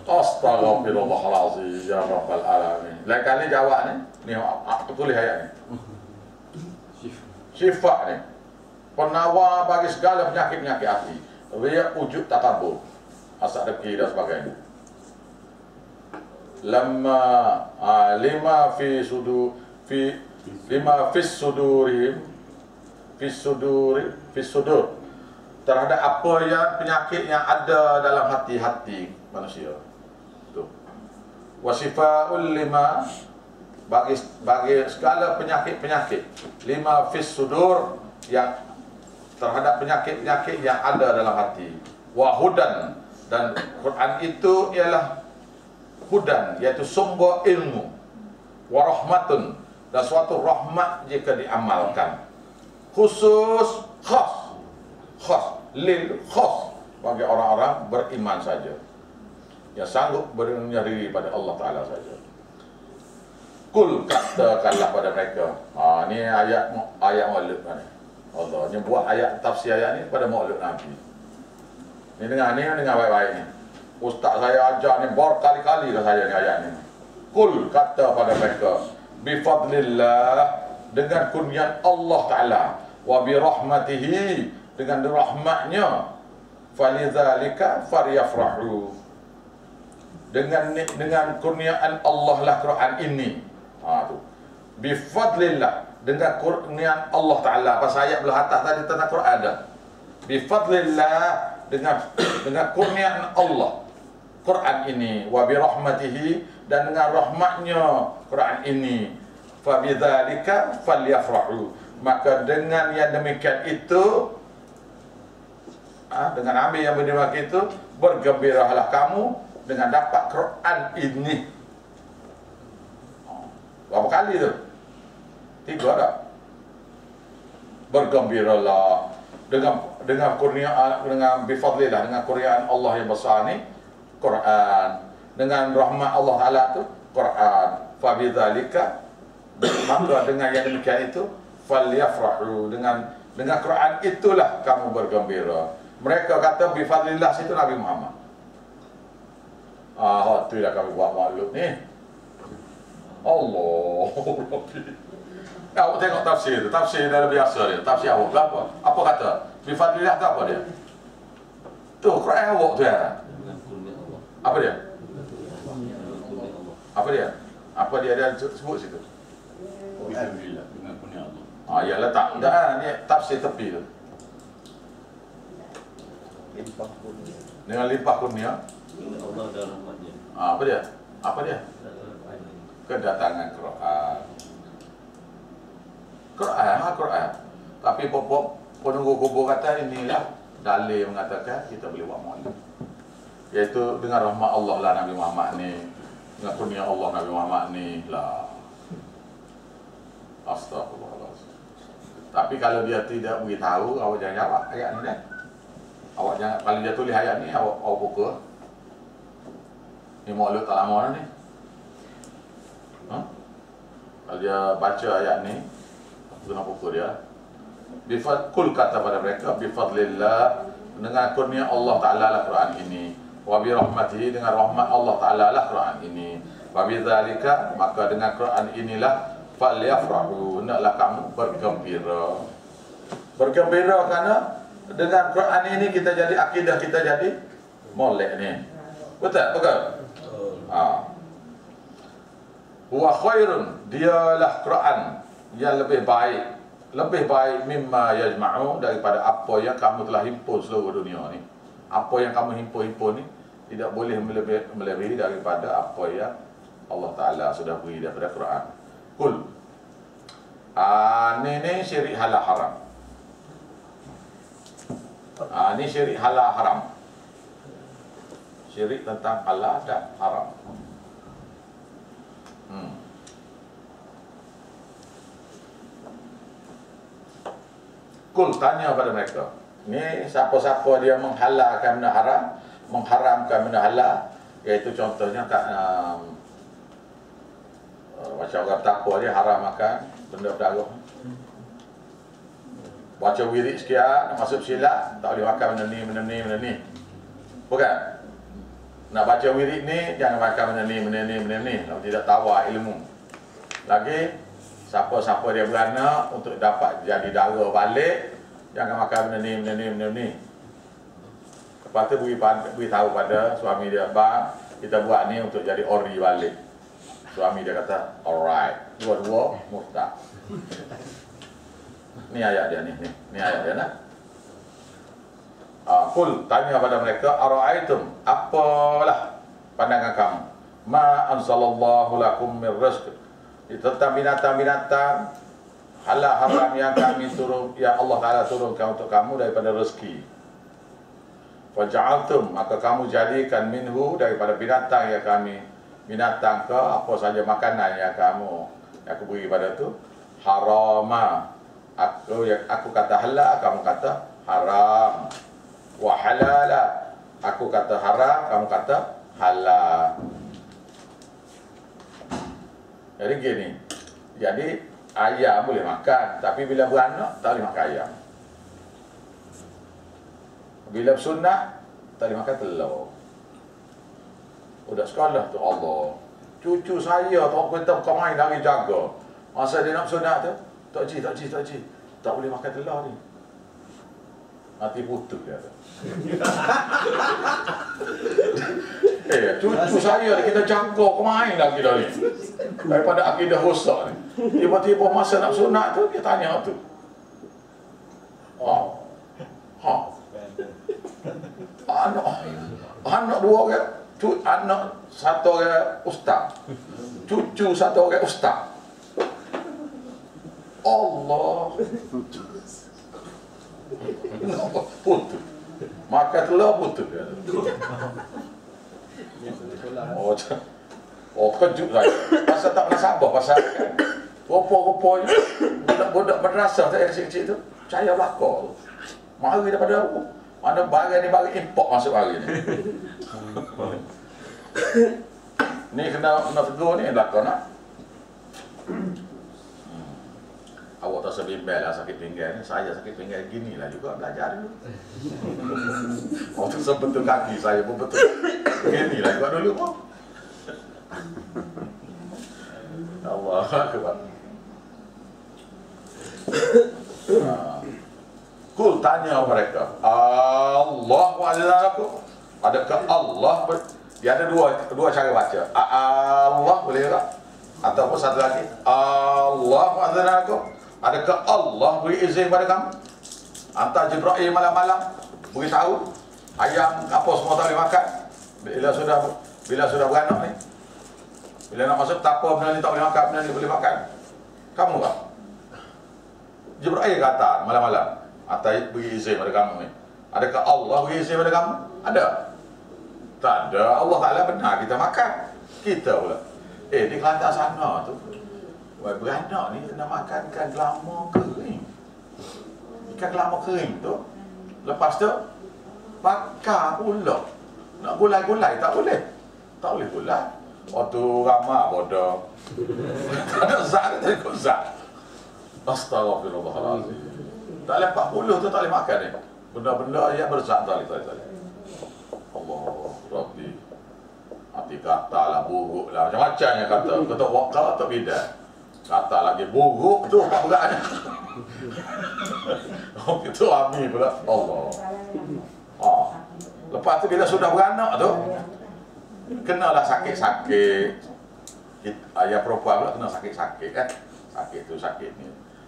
Astaghfirullahalazim ya rabbal alamin. Lain kali jawab ni aku tulis ayat ni. Sifat ni penawar bagi segala penyakit-penyakit hati. Riya, ujub, takabur, asal deki dan sebagainya. Lima fi sudur terhadap apa yang penyakit yang ada dalam hati-hati manusia. Tu. Wasifaul lima, bagi segala penyakit-penyakit. Lima fis sudur, yang terhadap penyakit-penyakit yang ada dalam hati. Wahudan, dan Quran itu ialah hudan, iaitu sumber ilmu. Warahmatun, dan suatu rahmat jika diamalkan. Khusus, khas, lil khas, bagi orang-orang beriman saja, yang sanggup berdiam diri pada Allah Ta'ala saja. Kul, katakanlah pada mereka. Ni ayat maulid ni. Allah ni buat ayat tafsir ayat ni pada maulid Nabi. Ni dengar baik-baik ni. Ustaz saya ajar ni berkali-kali ke saya ni ayat ni. Kul, kata pada mereka, bifadlillah, dengan kurnian Allah Ta'ala, wa birahmatihi, dengan rahmatnya, falidzalika falyafrahu, dengan kurniaan Allah lah Quran ini. Tu bifadlillah, dengan kurniaan Allah Ta'ala. Pasal ayat belah atas tadi tentang Quran ada. Bifadlillah, dengan kurniaan Allah Quran ini, wa birahmatihi, dan dengan rahmatnya Quran ini, fabidzalika falyafrahu, maka dengan yang demikian itu, dengan ambil yang berdemikian itu, bergembiralah kamu dengan dapat Quran ini. Berapa kali tu? 3 dah. Bergembiralah dengan kurniaan, dengan bifadlillah, dengan kurniaan Allah yang besar ni, Quran, dengan rahmat Allah Ta'ala tu, Quran. Fabidzalika, maka dengan yang demikian itu, falyafrahu, dengan Quran itulah kamu bergembira. Mereka kata bifadlillah situ Nabi Muhammad. Tu dah kami buat maklum ni. Allah. Awak tengok tafsir tu. Tafsir dah biasa dia. Tafsir awak ke apa? Apa kata? Bifadlillah tu apa dia? Tu Quran awak tu ya. Apa dia? Apa dia? Apa dia ada sebut situ? Alhamdulillah dengan kurnia Allah. Ya letak. Dah ni tafsir tepi tu. Limpah kurnia. Dengan limpah kurnia. Allah dan rahmatnya. Apa dia? Apa dia? Kedatangan Quran. Quran. Tapi penunggu kubur kata inilah dalil mengatakan kita boleh buat maulid. Iaitu dengan rahmat Allah lah Nabi Muhammad ni. Dengan kurnia Allah Nabi Muhammad ni lah. Astagfirullahaladzim. Tapi kalau dia tidak beritahu, awak jangan jawab ayat ni dah. Awak jangan, kalau dia tulis ayat ni, awak buka. Ni maulid tak lama dah ni. Kalau dia baca ayat ni, guna buku dia. Kul kata pada mereka, bifadlillah, dengan kurnia Allah Ta'ala lah Quran ini. Wa bi rahmatihi, dengan rahmat Allah Ta'ala lah Quran ini. Wa bi dzalika, maka dengan Quran inilah falyafrahu, hendaklah kamu bergembira. Bergembira kerana dengan Quran ini kita jadi akidah, kita jadi molek ni. Betul? Betul? Huwa khairun, dialah Quran yang lebih baik mimma yajma'u, daripada apa yang kamu telah himpun seluruh dunia ni. Apa yang kamu himpun ni tidak boleh melebihi daripada apa yang Allah Ta'ala sudah beri daripada Quran. Kul. Ni syirik halal haram. Ni syirik halal haram. Syirik tentang halal dan haram. Kul, tanya pada mereka. Ni siapa-siapa dia menghalalkan benda haram, mengharamkan benda halal, iaitu contohnya kat macam orang takwa dia haram makan benda berdarah. Baca wirid sekian, nak masuk silat, tak boleh makan benda ni. Bukan? Nak baca wirid ni, jangan makan benda ni. Kalau tidak tawar ilmu. Lagi, siapa-siapa dia beranak untuk dapat jadi dara balik, jangan makan benda ni. Lepas tu beritahu pada suami dia, bang, kita buat ni untuk jadi ori balik. Suami dia kata, alright, dua-dua murtad. Ni ayat dia ni ayat dia nak. Kul, tanya pada mereka, ara'aitum, apalah pandangan kamu? Ma anzalallahu lakum min rizq, tentang binatang-binatang halal haram yang kami turun, yang Allah Ta'ala turunkan untuk kamu daripada rezeki. Faja'altum, maka kamu jadikan minhu, daripada binatang yang kami, binatang ke apa saja makanan yang aku beri pada tu, harama, aku kata halal, kamu kata haram. Wa halala, aku kata haram, kamu kata halal. Jadi gini, jadi ayam boleh makan, tapi bila beranak tak boleh makan ayam. Bila bersunat tak boleh makan telur. Udah sekolah tu Allah, cucu saya tak kata kau main lari jaga. Masa dia nak bersunat tu, tak cik, tak boleh makan telur ni. Mati putus dia tu. Cucu saya kita jaga kau main lagi dah ni. Daripada akidah rosak ni. Tiba-tiba masa nak sunat tu, dia tanya tu. Anak dua orang, anak satu orang ustaz, cucu satu orang ustaz. Allah. Putus. Makan telur putus. Kejut saya. Pasal tak pernah sabar pasal kan. Rupa-rupanya budak-budak madrasah saya kecil-kecil tu percaya belakang tu. Mari daripada mana barang ni barang import masuk hari ni. Ni kena tegur ni belakang nak. Awak tak sebimbel lah sakit pinggang ni. Saya sakit pinggang gini lah juga belajar dulu. Waktu sebetul kaki saya pun betul gini lah juga dulu pun. Allah Akbar. Kul tanya mereka, Allah wa'alaku. Adakah Allah dia ada dua cara baca. Allah boleh tak? Ataupun satu lagi, Allah wa'alaku. Adakah Allah beri izin pada kamu? Hantar Jibril malam-malam beritahu ayam apa semua tak boleh makan. Bila sudah beranak ni, bila nak masuk tapa benda ni tak boleh makan, benda ni boleh makan. Kamu tak? Jibril kata malam-malam hantar beri izin pada kamu ni. Adakah Allah beri izin pada kamu? Ada? Tak ada. Allah Ta'ala benar kita makan. Kita pula di Kelantan sana tu beranak ni kena makan ikan gelama kering. Ikan gelama kering tu lepas tu bakar pula. Nak gulai-gulai tak boleh. Tak boleh gulai. Waktu ramak bodoh. Tak ada zat, tak ikut zat. Astaghfirullahaladzim. Tak lepas puluh tu tak boleh makan ni. Benda-benda yang berzat tak boleh. Allah Rabbi. Hati kata lah, buruk lah. Macam-macam yang kata. Kata wakil atau bidah. Kata lagi buruk tu apa beratnya. Itu Ami pula. Allah. Lepas tu bila sudah beranak tu, kenalah sakit-sakit. Ayah perempuan pula kena sakit-sakit kan. Sakit tu sakit ni.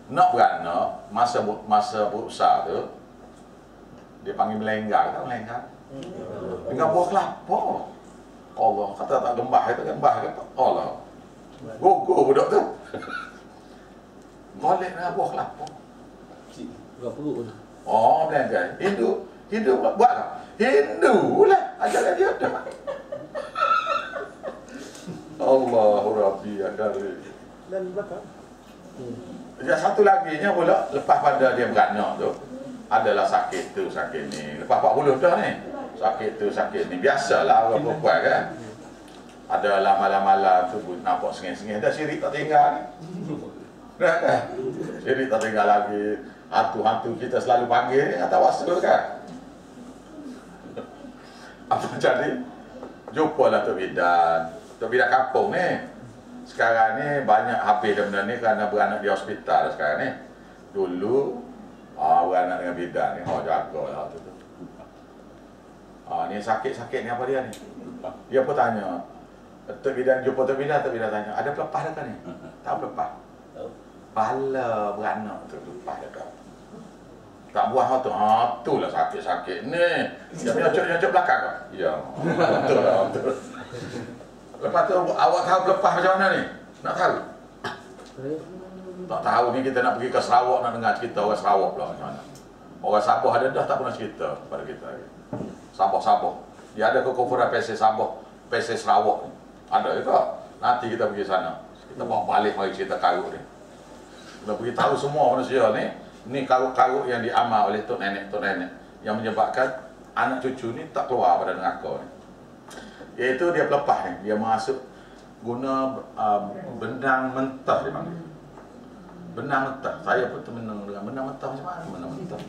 Nak beranak, masa berusaha tu, dia panggil melenggar. Tahu melenggar? Dengan buah kelapa. Allah kata tak gembah itu gembah kata Allah. Gugur budak tu. Golek dengan buah kelapa. Berapa perut tu? Oh, melenggar. Hindu buat tak? Hindu lah. Ajaran dia dah. Allahu Rabbi Akari. Dan bakar. Yang satu lagi nya pula lepas pada dia beranak tu adalah sakit tu sakit ni. Lepas 40 dah ni. Sakit tu sakit ni. Biasalah orang perempuan kan. Adalah malam-malam tu nampak sengih-sengih. Dah syirik tak tinggal ni. Dah kan? Syirik tak tinggal lagi. Hantu-hantu kita selalu panggil ni atau wasul kan. Apa jadi? Jumpalah Tok Bidan. Tok Bidan kampung ni. Sekarang ni banyak habis benda ni kerana beranak di hospital sekarang ni. Dulu beranak dengan bidan ni, jaga lah tu. Ni sakit-sakit ni apa dia ni? Dia pun tanya. Tok Bidan jumpa Tok Bidan tanya, ada pelepah dekat ni? Tahu pelepah? Bala beranak tu pelepah dekat. Tak buah tu, itulah sakit-sakit ni. Dia nyocok belakang kau? Ya, betul lah, betul. Lepas tu awak tahu pelepah macam mana ni? Nak tahu? Tak tahu ni kita nak pergi ke Sarawak nak dengar cerita orang Sarawak pula macam mana. Orang Sabah ada dah tak pernah cerita pada kita. Sabah. Dia ada kekumpulan PC Sabah, PC Sarawak ni. Ada juga. Nanti kita pergi sana. Kita bawa balik mari cerita karuk ni. Kita pergi tahu semua manusia ni. Ni karuk-karuk yang diamal oleh tok nenek yang menyebabkan anak cucu ni tak keluar pada neraka ni. Iaitu dia pelepah ni, dia masuk guna benang mentah dia panggil. Benang mentah. Saya pun termenung dengan benang mentah macam mana benang mentah.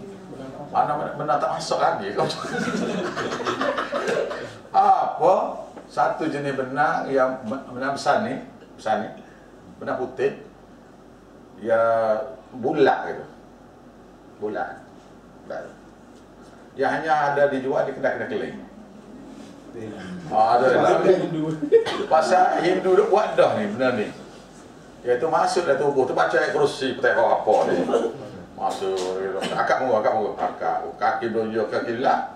Mana benang tak masuk lagi kau. Apa? Satu jenis benang yang benang besar ni, benang putih. Dia bulat gitu. Bulat. Dia hanya ada dijual di kedai-kedai keliling. Ada Hindu. Pasal Hindu dia buat dah ni benda ni. Iaitu masuk dalam tubuh tu baca ayat kursi petai apa ni. Masuk akak murah. Kaki menuju kaki lah.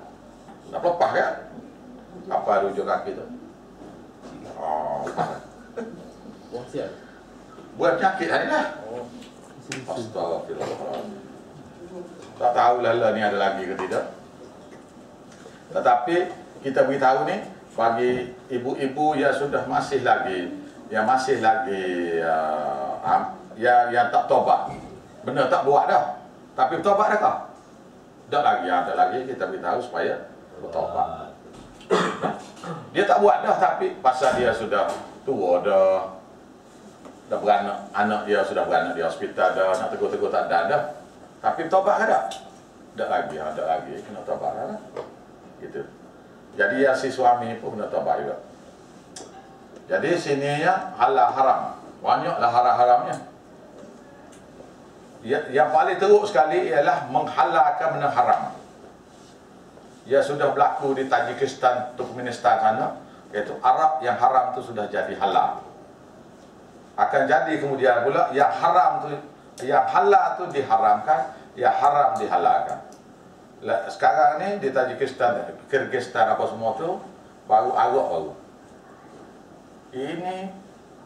Nak lepas kan? Apa rujuk kaki tu? Buat penyakit hari lah. Astagfirullah. Tak tahu lala ni ada lagi ke tidak. Tetapi kita beritahu ni bagi ibu-ibu yang sudah masih lagi yang tak tobat. Benda tak buat dah. Tapi bertobat dah kau? Tak lagi kita beritahu supaya bertobat. Dia tak buat dah tapi pasal dia sudah tua dah. dah beranak, anak dia sudah beranak di hospital dah, nak tegur-tegur tak ada. Tapi tobat ada. Tak lagi, kena tobat lah. Gitu. Jadi ya si suami pun kena tobat juga. Jadi sininya halal haram. Banyaklah haram-haramnya. Yang paling teruk sekali ialah menghalalkan benda haram. Ya sudah berlaku di Tajikistan, Turkmenistan sana, iaitu Arab yang haram tu sudah jadi halal. Akan jadi kemudian pula yang haram tu, yang halal tu diharamkan, yang haram dihalalkan. Sekarang ni di Tajikistan, Kyrgyzstan apa semua tu baru Arab baru. Ini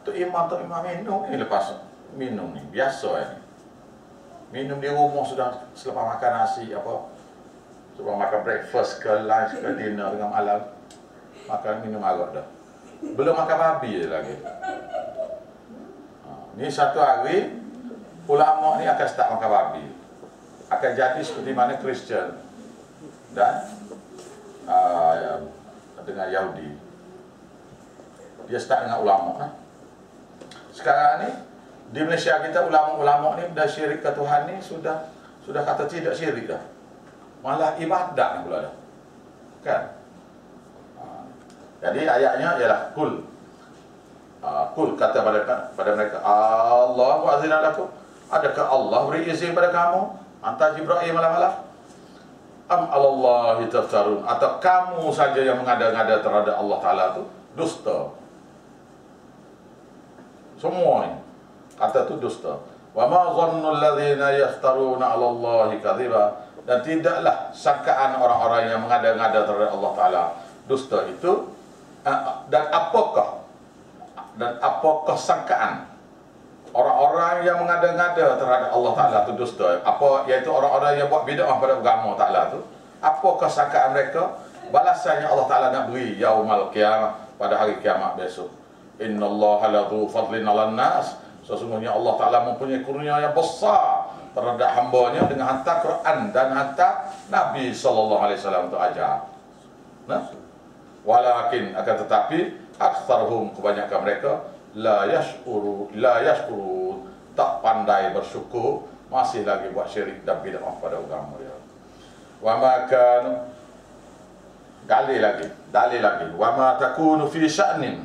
tu imam minum ni, lepas minum ni biasa ni. Minum di rumah sudah selepas makan nasi apa, selepas makan breakfast ke lunch ke dinner dengan malam, makan minum arak dah. Belum makan babi lagi. Ni satu hari ulama ni akan start makan babi. Akan jadi seperti mana Kristian dan dengan Yahudi. Dia start dengan ulama. Sekarang ni di Malaysia kita ulama-ulama ni dah syirik ke Tuhan ni sudah kata tidak syirik dah. Malah ibadat pula dah. Kan? Jadi ayatnya ialah kul. Kul kata pada mereka, Allah wa azina lakum. Adakah Allah beri izin pada kamu hantar Jibril malam-malam? Am alallahi taftarun, atau kamu saja yang mengada-ngada terhadap Allah Taala tu dusta. Semua ni kata tu dusta. Wa ma dhannul ladzina yaftaruna 'ala Allahi kadhiba, dan tidaklah sangkaan orang-orang yang mengada-ngada terhadap Allah Taala dusta itu. Dan apakah sangkaan orang-orang yang mengada-ngada terhadap Allah Taala itu dusta? Apa, iaitu orang-orang yang buat bid'ah pada agama Taala tu, apakah sangkaan mereka? Balasannya Allah Taala nak beri yaumal qiyamah, pada hari kiamat besok. Innallaha ladzu fadlin 'alan nas, sesungguhnya Allah Taala mempunyai kurnia yang besar terhadap hamba-Nya dengan hantar Quran dan hantar Nabi sallallahu alaihi wasallam untuk ajar. Nah, walakin akan tetapi aktsaruhum, kebanyakan mereka la yashkuru tak pandai bersyukur, masih lagi buat syirik dan bid'ah pada agama dia. Wa ma kan, dalil lagi wa ma takunu fi sya'nin,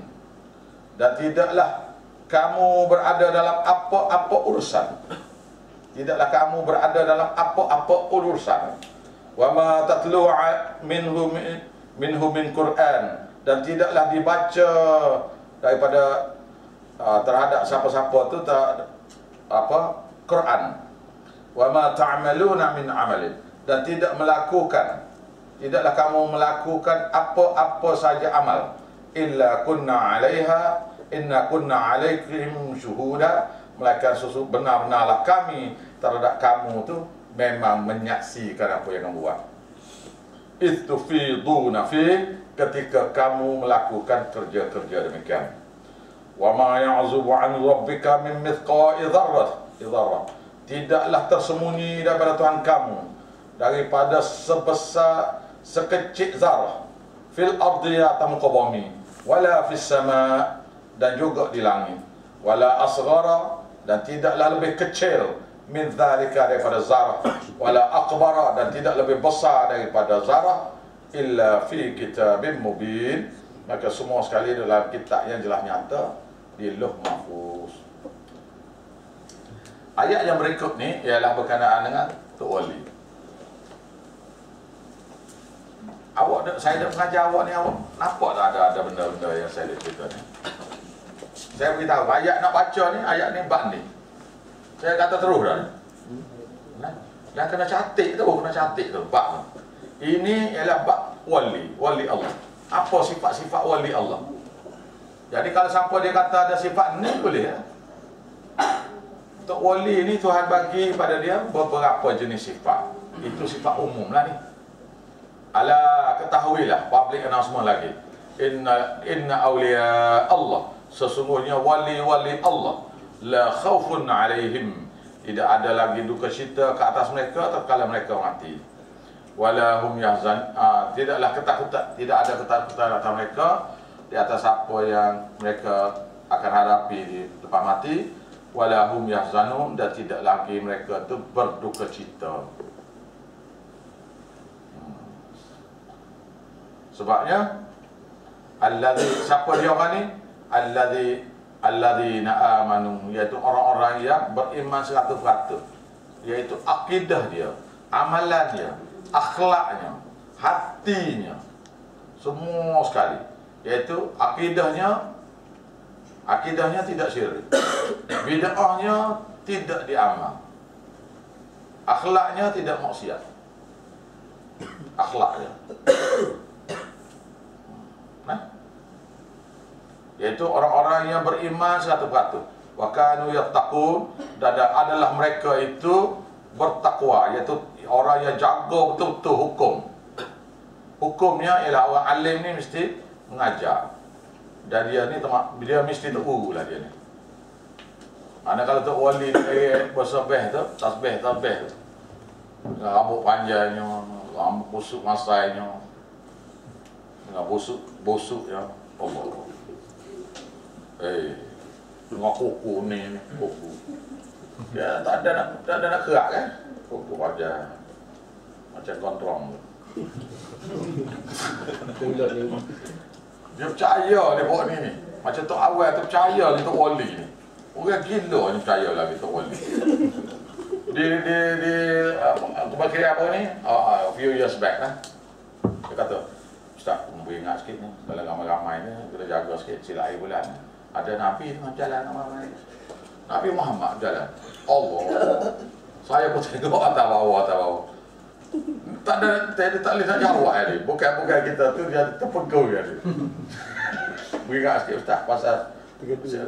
dan tidaklah kamu berada dalam apa-apa urusan. Tidaklah kamu berada dalam apa-apa urusan. Wa ma tatlu minhu min Quran, dan tidaklah dibaca daripada terhadap siapa-siapa tu Quran. Wa ma ta'maluna min amalin, dan tidaklah kamu melakukan apa-apa saja amal, inna kunna 'alaikum syuhuda, melainkan benar-benarlah kami terhadap kamu tu memang menyaksikan apa yang kamu buat. Istufiduna fi, ketika kamu melakukan kerja-kerja demikian. Wa ma ya'zubu 'an rabbika min mithqali dzarrah, tidaklah tersembunyi daripada Tuhan kamu daripada sebesar sekecil zarah, fil ardi, atas muka bumi, wala fis sama, dan juga di langit, wala asghara, dan tidaklah lebih kecil, min dzalika, daripada zarah, wala akbara, dan tidak lebih besar daripada zarah, illa fi kitabim mubin, maka semua sekali dalam kitab yang jelas nyata di Lauh Mahfuz. Ayat yang berikut ni ialah berkenaan dengan Tok Wali. Saya dah mengajar awak ni, awak nampak tak ada benda-benda yang saya dah cerita ni? Saya beritahu, ayat nak baca ni, ayat ni bab ni. Saya kata terus dah ni. Yang kena catik tu, bab tu. Ini ialah bab wali Allah. Apa sifat-sifat wali Allah? Jadi kalau siapa dia kata ada sifat ni, boleh ya? Untuk wali ni Tuhan bagi pada dia beberapa jenis sifat. Itu sifat umum lah ni. Ala, ketahuilah, public announcement lagi. Inna awliya Allah, sesungguhnya wali-wali Allah, la khawfun alaihim, tidak ada lagi duka cita ke atas mereka tatkala mereka mati. Wala hum yahzan, tidaklah ketakutan, tidak ada ketakutan atas mereka di atas apa yang mereka akan hadapi di depan mati, walahum yahzanun, dan tidak lagi mereka tu berduka cita. Sebabnya siapa dia orang ni? Alladzina amanu, iaitu orang-orang yang beriman 100%, iaitu akidah dia, amalannya, akhlaknya, hatinya, semua sekali, iaitu akidahnya tidak syirik, bid'ahnya tidak diamal, akhlaknya tidak maksiat, akhlaknya. Iaitu orang-orang yang beriman 100%. Wa kanu yattaqun, dan adalah mereka itu bertakwa, iaitu orang yang jaga betul-betul hukum. Hukumnya ialah orang alim ni mesti mengajar. Dan dia ni dia mesti tahu lah dia ni. Mana kalau tok wali bersabeh tu, tasbih tu, rambut panjangnya, rambut busuk masainya, dengan busuk ya, Allah. Dengan kuku ni, kuku. Ya, tak ada nak kerak kan? Kuku wajah macam gondrong tu. Dia percaya dia buat ni. Macam Tok Awal tu percaya ni Tok Wali ni. Orang gila ni percaya lagi Tok Wali. Aku pakai apa ni? A few years back lah. Dia kata, Ustaz, perlu ingat sikit ni. Kalau ramai-ramai ni, kita jaga sikit sila air bulan ni. Ada Nabi tengah jalan ramai-ramai. Nabi Muhammad jalan. Allah. Saya pun tengok atas bawah. Tak boleh nak jawab ni. Bukan kita tu dia terpegang dia. Beringat sikit Ustaz pasal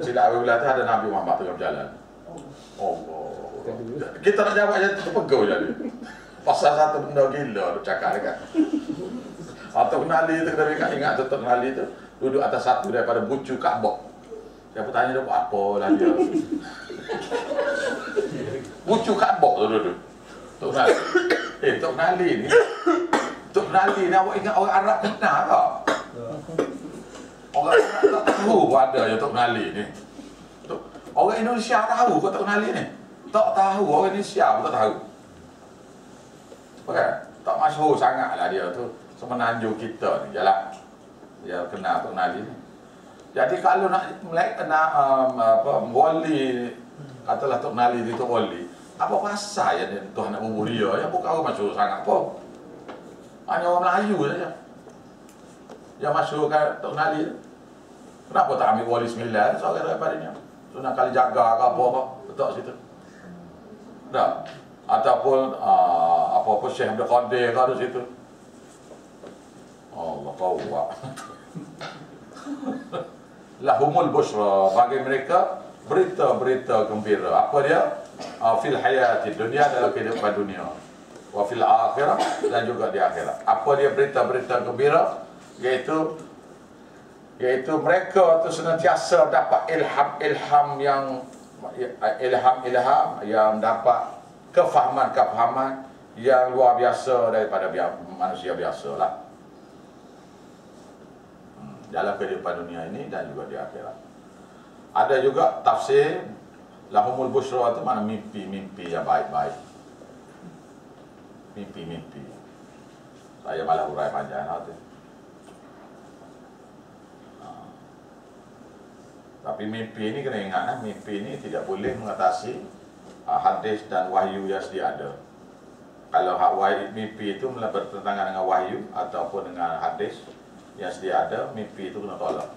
sila air bulan tu ada Nabi Muhammad tengah jalan. Allah. Kita nak jawab je terpegang je dia. Pasal satu benda gila tu cakap dekat. Atau kenali tu kita ingat tu kenali tu duduk atas satu daripada bucu Kaabah. Saya bertanya dia buat apa lah dia. Bucu Kaabah tu duduk. Tok Nali. Tok Nali ni. Tok Nali ni awak ingat orang Arab kenal tak? Orang Arab tak tahu pun ada je Tok Nali ni. Orang Indonesia tahu kau Tok Nali ni. Tak tahu, orang Indonesia pun tak tahu. Bukan? Tak masyhur sangat lah dia tu. Semenanjung kita ni jalan. Dia kenal Tok Nali ni. Jadi kalau nak wali, katalah Tok Nali di Tok Wali, apa pasal ya Tuhan nak bubuh dia? Ya bukan orang masyhur sangat pun. Hanya orang Melayu saja yang masyhurkan Tok Nali. Kenapa tak ambil wali 9 seorang daripadanya? So nak kali jaga ke apa-apa, letak situ. Tak? Ataupun apa-apa Syekh Abdul Qadir ke ada situ. Allah kawak. Lahumul busyra, bagi mereka berita-berita gembira. Apa dia? Fil hayati dunia, dalam kehidupan dunia. Wa fil akhirah, dan juga di akhirat. Apa dia berita-berita gembira? Iaitu mereka tu senantiasa dapat ilham yang dapat kefahaman yang luar biasa daripada manusia biasalah. Dalam kehidupan dunia ini dan juga di akhirat. Ada juga tafsir lahumul busyra itu mana mimpi-mimpi yang baik-baik. Mimpi-mimpi. Saya malah urai panjang tu. Tapi mimpi ini kena ingat, mimpi ini tidak boleh mengatasi hadis dan wahyu yang sedia ada. Kalau mimpi itu bertentangan dengan wahyu ataupun dengan hadis yang sedia ada, mimpi itu kena tolak.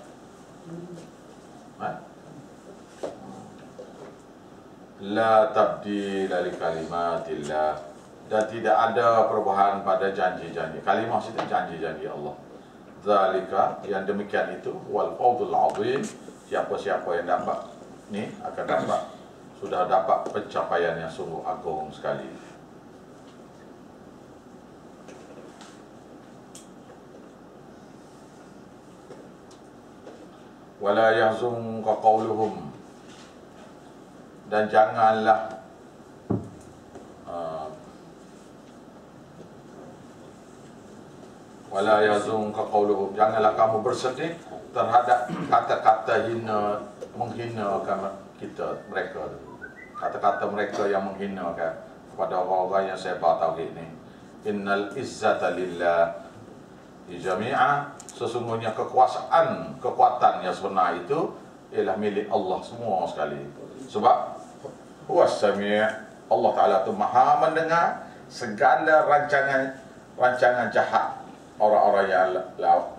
La tabdila li kalimatillah, dan tidak ada perubahan pada janji-janji. Kalimah itu janji-janji Allah. Zalika, yang demikian itu, wal fawzul azim, siapa-siapa yang dapat ni akan dapat, sudah dapat pencapaian yang sungguh agung sekali. Wala yahzunka qawluhum, dan janganlah Wala yazunka qawluhum, janganlah kamu bersedih terhadap kata-kata hina, menghinakan kita, mereka. Kata-kata mereka yang menghinakan kepada orang-orang yang sebar tauhid ini. Innal izzata lillah jami'a, sesungguhnya kekuatan yang sebenar itu ialah milik Allah semua sekali. Sebab huwas sami', Allah Ta'ala itu maha mendengar segala rancangan jahat orang-orang yang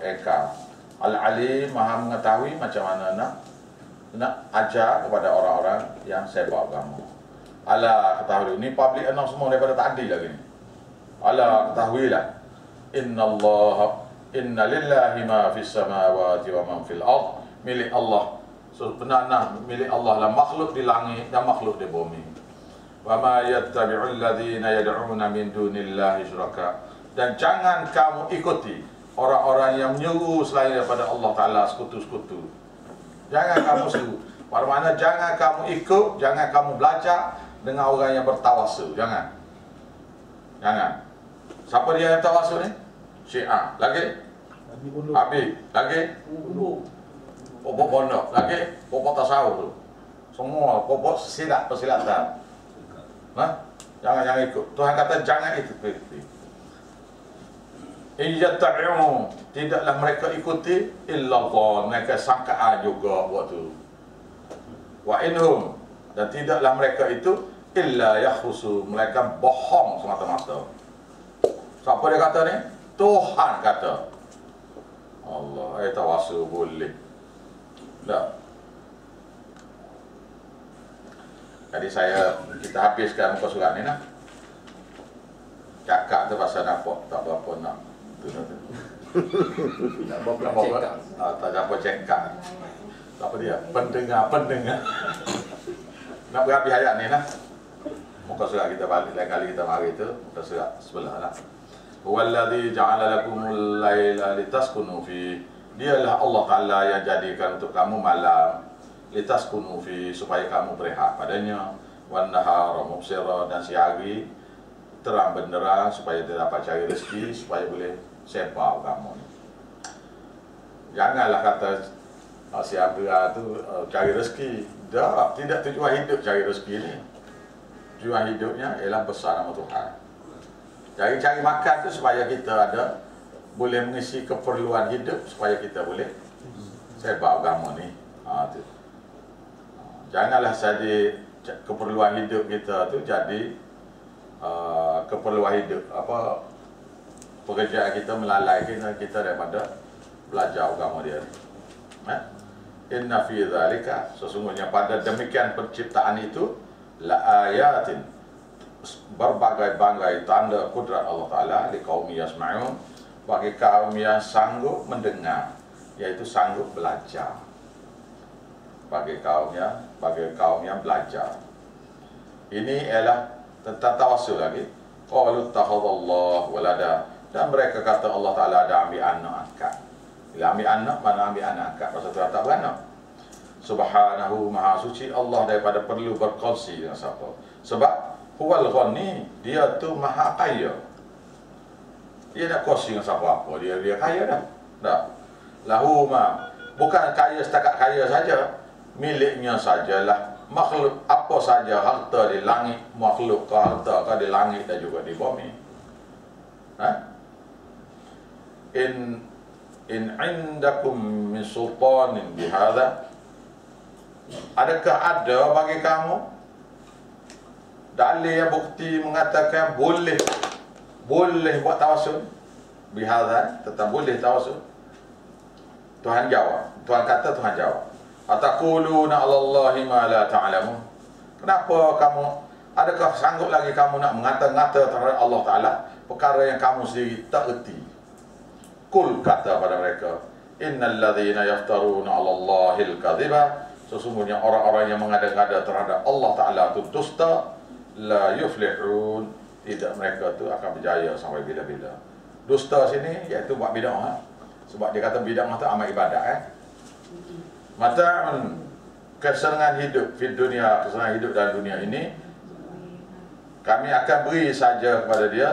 engkar. Al-Alim, maha mengetahui macam mana nak ajar kepada orang-orang yang sebar agama. Ala, ketahui ini public announce semua daripada tadi lagi ni. Ala, ketahuilah, inna lillahi ma fis samawati wa ma fil ard, milik Allah. Sebenarnya milik Allah lah makhluk di langit dan makhluk di bumi. Wa ma yattabi'ul ladzina yad'una min dunillahi syuraka, dan jangan kamu ikuti orang-orang yang menyeru selain daripada Allah Ta'ala sekutu-sekutu. Jangan kamu seru. Bermakna jangan kamu ikut, jangan kamu belajar dengan orang yang bertawasul. Jangan. Siapa dia yang tawasul ni? Syiah. Lagi? Habib. Lagi? Popok pondok. Lagi? Popok tasawuf tu. Semua popok persilatan. Jangan ikut. Tuhan kata jangan itu. Iyattabi'u, tidaklah mereka ikuti illa dhann, mereka sangkaan juga buat tu. Wa inhum, dan tidaklah mereka itu illa yakhrusu, mereka bohong semata-mata. Siapa dia kata ni? Tuhan kata. Allah, tawasul boleh. Tak. Jadi kita habiskan muka surat ni lah. Cakap tu pasal nampak tak berapa nak. Tak apa cekak. Apa dia? Pendengar. Nak berhabis ayat ni lah. Muka surat kita balik lain kali kita mari tu. Muka surat sebelah lah. Huwallazi ja'ala lakumul laila litaskunu fi. Dialah Allah Ta'ala yang jadikan untuk kamu malam litaskunu fi, supaya kamu berehat padanya. Wan nahara mubsira, dan siang hari terang benderang, supaya dia dapat cari rezeki, supaya boleh sebar kamu ni. Janganlah kata si Abdullah tu cari rezeki. Tidak tujuan hidup cari rezeki ni. Tujuan hidupnya ialah besar nama Tuhan. Cari makan tu supaya kita ada, boleh mengisi keperluan hidup, supaya kita boleh sebar agama ni. Tu. Janganlah jadi keperluan hidup kita tu jadi keperluan hidup pekerjaan kita melalaikan kita daripada belajar agama dia. Inna fi dzalika, sesungguhnya pada demikian penciptaan itu la ayatin, berbagai-bagai tanda kudrat Allah Ta'ala li qaumi yasma'un, bagi kaum yang sanggup mendengar, iaitu sanggup belajar. Bagi kaum yang belajar. Ini ialah tentang tawasul lagi. Qalu takhadallahu walada, dan mereka kata Allah Ta'ala ada ambil anak angkat. Bila ambil anak, mana ambil anak angkat? Pasal tu tak beranak. Subhanahu, maha suci Allah daripada perlu berkongsi dengan siapa. Sebab huwal ghani, dia tu maha kaya. Dia nak kongsi dengan siapa apa? Dia kaya dah. Tak. Lahu ma, bukan kaya setakat kaya saja, miliknya sajalah makhluk apa saja, harta di langit, makhluk ke harta ke di langit dan juga di bumi. In indakum min sultanin bihadza, adakah ada bagi kamu dalil yang bukti mengatakan boleh buat tawasul? Bihadza, tetap boleh tawasul. Tuhan jawab, Tuhan kata, Tuhan jawab, ataquluna 'alallahi ma la ta'lamun. Kenapa kamu, adakah sanggup lagi kamu nak mengata-ngata terhadap Allah Ta'ala perkara yang kamu sendiri tak erti? Kul, kata pada mereka, innal ladzina yaftaruna 'alallahi al-kadhiba, sesungguhnya orang-orang yang mengada-ngada terhadap Allah Ta'ala itu dusta, la yuflihun, tidak, mereka tu akan berjaya sampai bila-bila. Dusta sini iaitu buat bid'ah. Sebab dia kata bid'ah itu amal ibadat. Mata'un, kesenangan hidup di dunia, kesenangan hidup dalam dunia ini kami akan beri saja kepada dia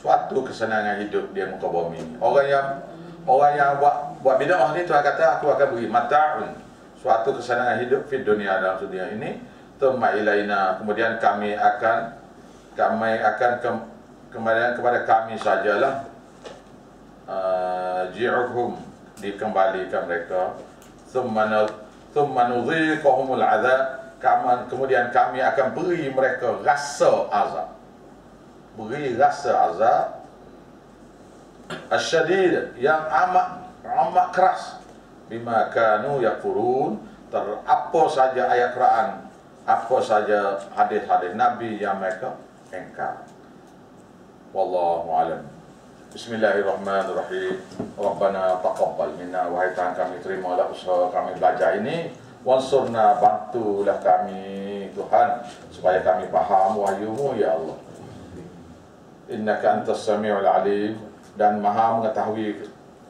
suatu kesenangan hidup di muka bumi. Orang yang buat bid'ah ni Tuhan kata aku akan beri mata'un, suatu kesenangan hidup di dunia dalam dunia ini, thumma ilaina, kemudian kami akan kembali kepada kami sajalah ji'uhum, dikembalikan mereka, thumma nudhiquhumul azab, kemudian kami akan beri mereka rasa azab, beri rasa azab asyadid, yang amat keras, bima kanu yakfurun, apa saja ayat Quran, apa saja hadis-hadis Nabi yang mereka engkar. Wallahu alam. Bismillahirrahmanirrahim. Rabbana taqabbal minna, wahai Tuhan kami, terimalah usaha kami belajar ini, wansurna, bantulah kami Tuhan supaya kami faham wahyu-Mu ya Allah. Innaka antas sami'ul alim, dan maha mengetahui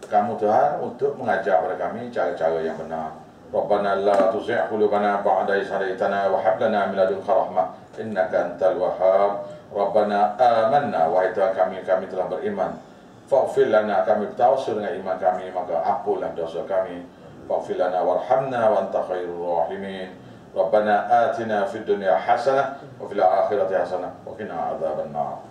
kamu Tuhan untuk mengajar kepada kami cara-cara yang benar. Rabbana la tuzigh qulubana ba'da idh hadaytana wa hab lana min ladunka rahmah innaka antal wahhab. Rabbana amanna, wahai Tuhan kami telah beriman. Faghfir lana, kami bertawassul dengan iman kami, maka ampunlah dosa kami. Faghfir lana warhamna wa anta khairur rahimin. Rabbana atina fid dunya hasanah wa fil akhirati hasanah wa qina adzaban nar.